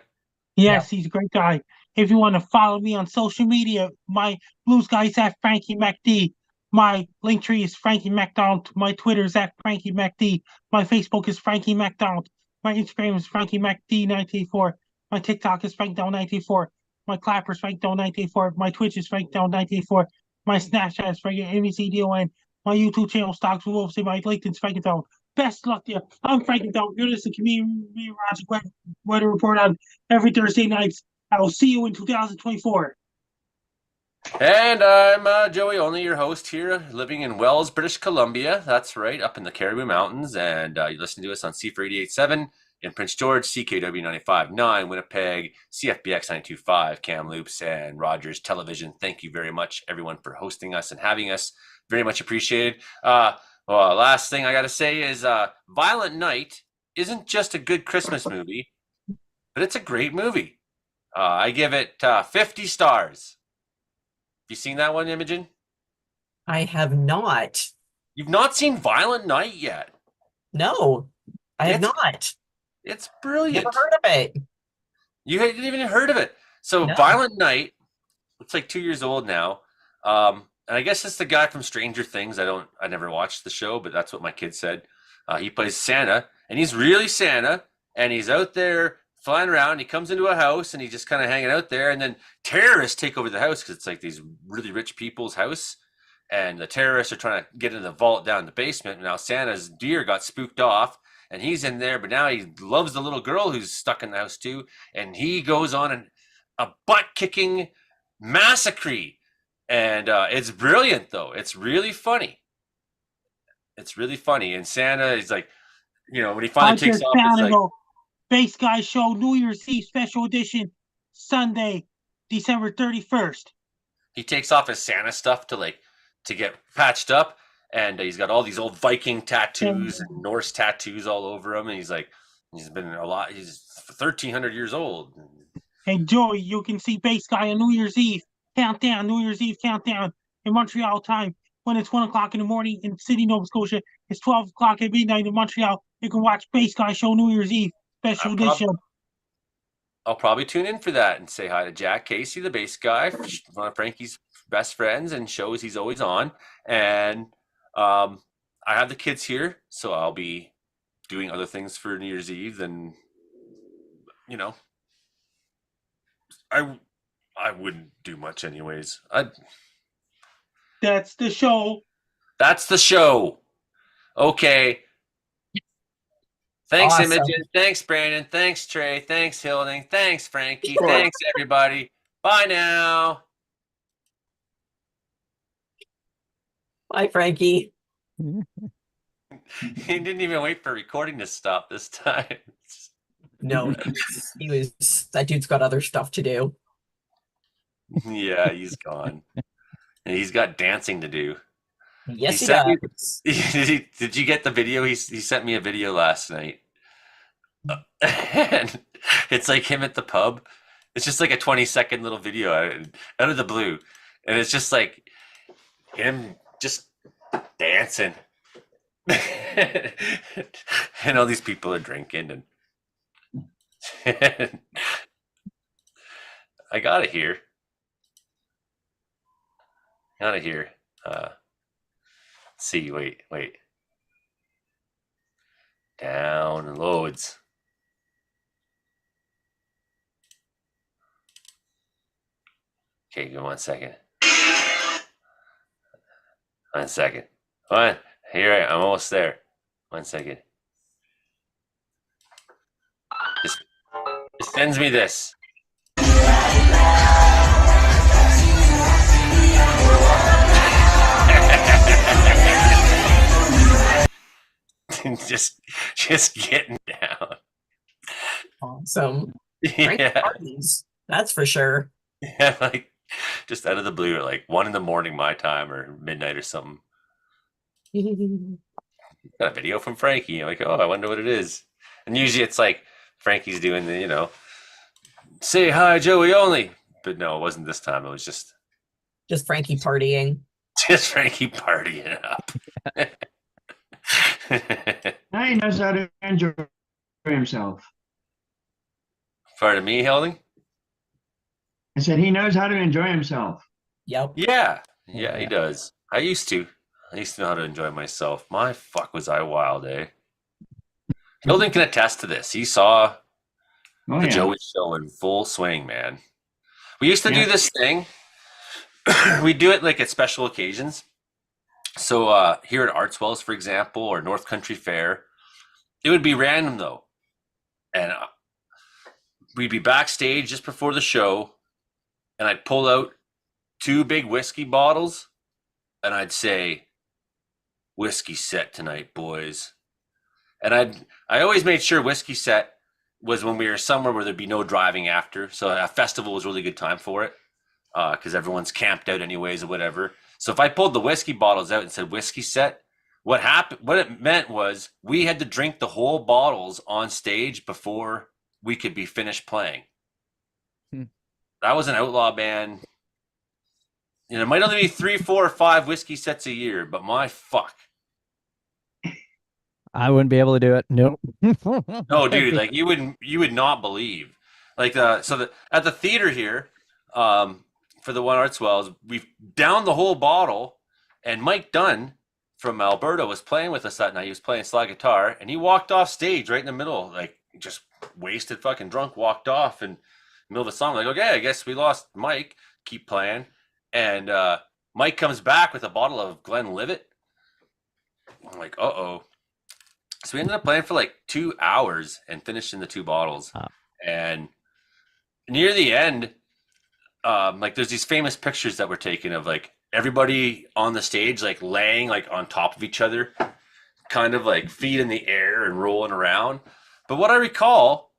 Yes, he's a great guy. If you want to follow me on social media, my blue sky is at Frankie MacD. My link tree is Frankie MacDonald. My Twitter is at Frankie MacD. My Facebook is Frankie MacDonald. My Instagram is Frankie MacD984. My TikTok is FrankDown984. My Clapper is FrankDown984. My Twitch is FrankDown984. My Snapchat is Frankie MCDON. My YouTube channel stocks will say my LinkedIn's FrankieDown. Best luck to you. I'm Frankie Down. You're listening to Comedeorology Weather Report on every Thursday nights. I will see you in 2024. And I'm Joey Only, your host here, living in Wells, British Columbia. That's right, up in the Caribou Mountains. And you listen to us on C4 88.7 in Prince George, CKW 95.9, Winnipeg, CFBX 92.5, Kamloops, and Rogers Television. Thank you very much, everyone, for hosting us and having us. Very much appreciated. Last thing I got to say is Violent Night isn't just a good Christmas movie, but it's a great movie. I give it 50 stars. You seen that one, Imogen? I have not. You've not seen Violent Night yet. No, I have not. It's brilliant. Never heard of it. You hadn't even heard of it. So No. Violent Night, it's like 2 years old now. And I guess it's the guy from Stranger Things. I never watched the show, but that's what my kid said. He plays Santa, and he's really Santa, and he's out there flying around. He comes into a house, and he's just kind of hanging out there, and then terrorists take over the house because it's like these really rich people's house, and the terrorists are trying to get in the vault down in the basement. Now Santa's deer got spooked off, and he's in there, but now he loves the little girl who's stuck in the house too, and he goes on a butt-kicking massacre. And it's brilliant, though. It's really funny. It's really funny. And Santa is like, when he finally takes off, it's like, Base Guy Show New Year's Eve Special Edition, Sunday, December 31st. He takes off his Santa stuff to get patched up, and he's got all these old Viking tattoos and Norse tattoos all over him, and he's 1,300 years old. And Joey, you can see Base Guy on New Year's Eve countdown in Montreal time when it's 1 o'clock in the morning in City, Nova Scotia. It's 12 o'clock at midnight in Montreal. You can watch Base Guy show New Year's Eve special edition. I'll probably tune in for that and say hi to Jack Casey, the bass guy, one of Frankie's best friends and shows he's always on. And I have the kids here, so I'll be doing other things for New Year's Eve than, you know, I wouldn't do much anyways. That's the show. That's the show. Okay. Thanks, Awesome. Imogen. Thanks, Brandon. Thanks, Trey. Thanks, Hilding. Thanks, Frankie. Thanks, everybody. Bye now. Bye, Frankie. He didn't even wait for recording to stop this time. No, he was that dude's got other stuff to do. Yeah, he's gone. And he's got dancing to do. Yes, he sent does. Did you get the video? He sent me a video last night. And it's like him at the pub. It's just like a 20-second little video out of the blue. And it's just like him just dancing. And all these people are drinking and I got it here. Let's see, wait. Down and loads. Okay, give me 1 second. 1 second. Here I'm almost there. 1 second. Just sends me this. just getting down. Awesome. Yeah. Parties, that's for sure. Yeah, like just out of the blue at like 1 a.m. my time or midnight or something. Got a video from Frankie. I'm like, oh, I wonder what it is. And usually it's like Frankie's doing the, say hi, Joey only. But no, it wasn't this time. It was just Frankie partying. Just Frankie partying up. Now he knows how to enjoy himself. Pardon me, Helding? I said he knows how to enjoy himself. Yep. Yeah, he does. I used to know how to enjoy myself. My fuck was I wild, eh? Helding can attest to this. He saw the Joey show in full swing, man. We used to do this thing. We do it like at special occasions. So here at Artswells, for example, or North Country Fair, it would be random though. And we'd be backstage just before the show, and I'd pull out 2 big whiskey bottles, and I'd say, "Whiskey set tonight, boys." And I always made sure whiskey set was when we were somewhere where there'd be no driving after. So a festival was a really good time for it because everyone's camped out anyways or whatever. So if I pulled the whiskey bottles out and said whiskey set, what it meant was we had to drink the whole bottles on stage before we could be finished playing. That was an outlaw band. It might only be 3, 4, or 5 whiskey sets a year, but my fuck. I wouldn't be able to do it. Nope. No, dude, like you would not believe. Like at the theater here, for the One Artswells, we downed the whole bottle, and Mike Dunn from Alberta was playing with us that night. He was playing slide guitar, and he walked off stage right in the middle, like just wasted, fucking drunk, walked off in the middle of a song. Like, okay, I guess we lost Mike. Keep playing, and Mike comes back with a bottle of Glenlivet. I'm like, uh-oh. So we ended up playing for like 2 hours and finishing the 2 bottles. Oh. And near the end, like there's these famous pictures that were taken of like everybody on the stage, like laying like on top of each other, kind of like feet in the air and rolling around. But what I recall,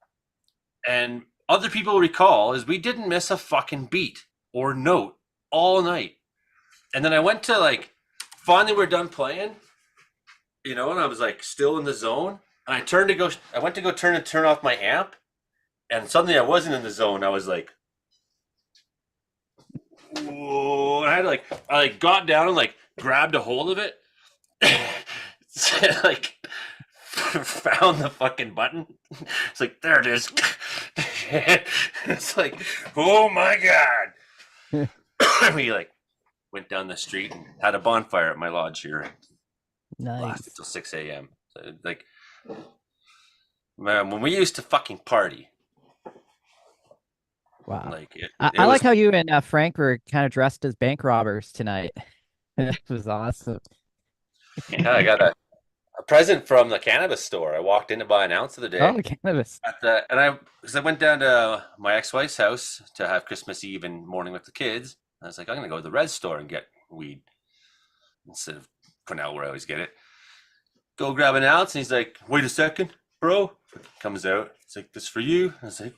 and other people recall, is we didn't miss a fucking beat or note all night. And then I went to like, finally we're done playing, and I was like still in the zone. And I went to go turn off my amp, And suddenly I wasn't in the zone. I was like, whoa. And I like got down and like grabbed a hold of it. Like found the fucking button. It's like, there it is. It's like, oh my God. We like went down the street and had a bonfire at my lodge here. Lasted Nice. till 6 a.m. So, like, man, when we used to fucking party, Wow. like I was like how you and Frank were kind of dressed as bank robbers tonight. It was awesome. yeah, I got a present from the cannabis store. I walked in to buy an ounce of the day. Oh, cannabis. Because I went down to my ex-wife's house to have Christmas Eve and morning with the kids. I was like, I'm gonna go to the red store and get weed instead of putting out where I always get it. Go grab an ounce, and he's like, wait a second, bro. Comes out. It's like, this for you. I was like,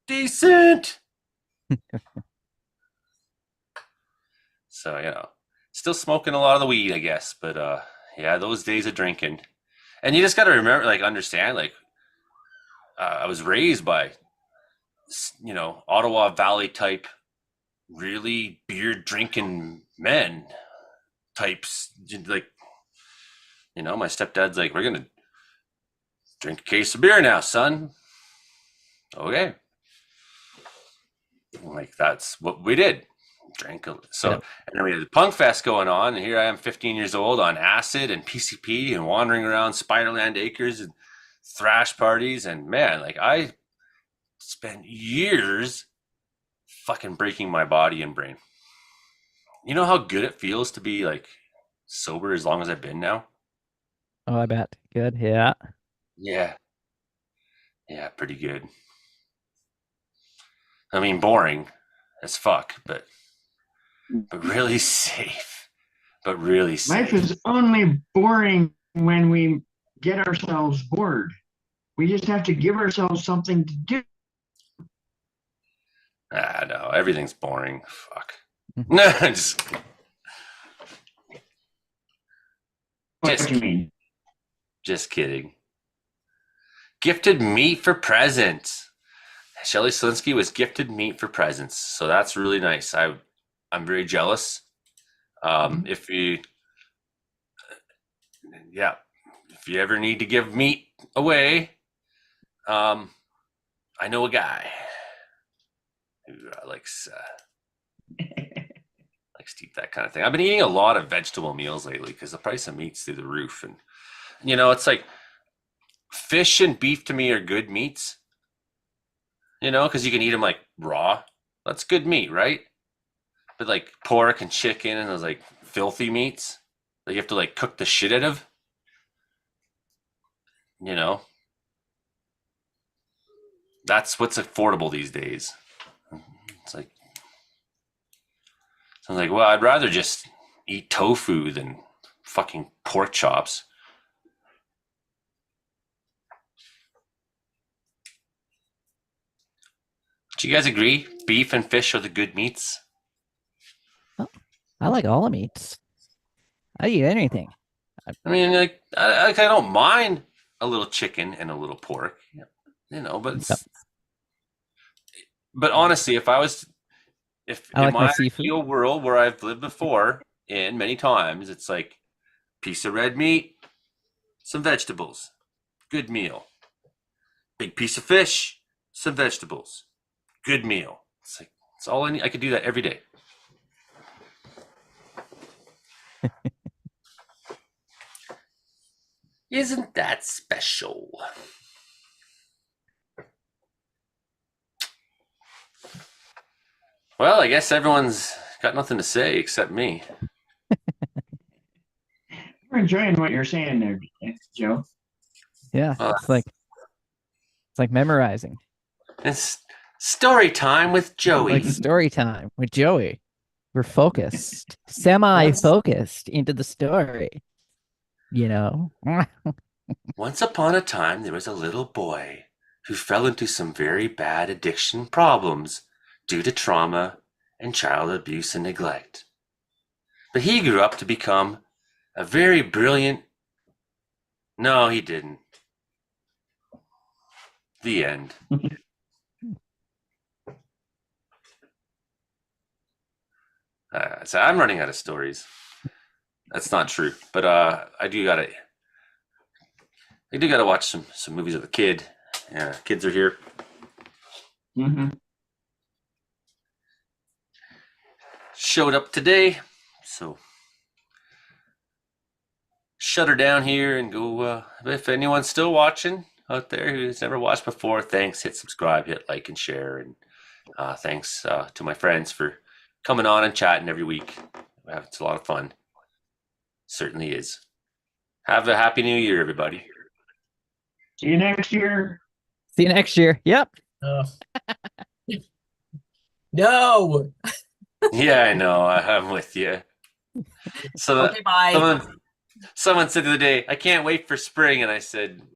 decent. So, still smoking a lot of the weed, I guess. But yeah, those days of drinking. And you just got to remember, like, understand, like, I was raised by, Ottawa Valley type, really beer drinking men types. Like, my stepdad's like, we're going to drink a case of beer now, son. Okay. Like, that's what we did. Drank so, Yep. and then we had the punk fest going on, and here I am, 15 years old, on acid and PCP, and wandering around Spiderland Acres and thrash parties, and man, like I spent years fucking breaking my body and brain. You know how good it feels to be like sober as long as I've been now? Oh, I bet. Good. Yeah. Yeah, yeah, pretty good. I mean, boring as fuck, but really safe. But really Life safe. is only boring when we get ourselves bored. We just have to give ourselves something to do. No, everything's boring. Fuck. No, What do you mean? just kidding. Gifted meat for presents. Shelly Slinsky was gifted meat for presents, so that's really nice. I'm very jealous. If you ever need to give meat away, I know a guy who likes to eat that kind of thing. I've been eating a lot of vegetable meals lately because the price of meat's through the roof, and it's like fish and beef to me are good meats. Because you can eat them like raw. That's good meat, right? But like pork and chicken and those like filthy meats that you have to like cook the shit out of, that's what's affordable these days. It's like, so I'm like, well, I'd rather just eat tofu than fucking pork chops. Do you guys agree? Beef and fish are the good meats? I like all the meats. I eat anything. I mean, like, I don't mind a little chicken and a little pork, but Yep. but honestly, if I like in my my seafood. ideal world where I've lived before in many times, it's like piece of red meat, some vegetables, good meal. Big piece of fish, some vegetables, good meal. It's like, it's all I need. I could do that every day. Isn't that special? Well, I guess everyone's got nothing to say except me. We're enjoying what you're saying there, Joe. Yeah, it's like memorizing. It's story time with Joey. Like story time with Joey. We're focused, semi-focused into the story. Once upon a time, there was a little boy who fell into some very bad addiction problems due to trauma and child abuse and neglect. But he grew up to become a very brilliant... No, he didn't. The end. So I'm running out of stories. That's not true, but I do gotta watch some movies with the kid. Yeah, kids are here. Mm-hmm. Showed up today, so shut her down here and go. If anyone's still watching out there who's never watched before, thanks. Hit subscribe, hit like and share, and thanks to my friends for coming on and chatting every week. It's a lot of fun. Certainly is. Have a happy new year, everybody. See you next year. See you next year. Yep. No. Yeah, I know. I'm with you. So Okay, bye. someone said the other day, I can't wait for spring, and I said,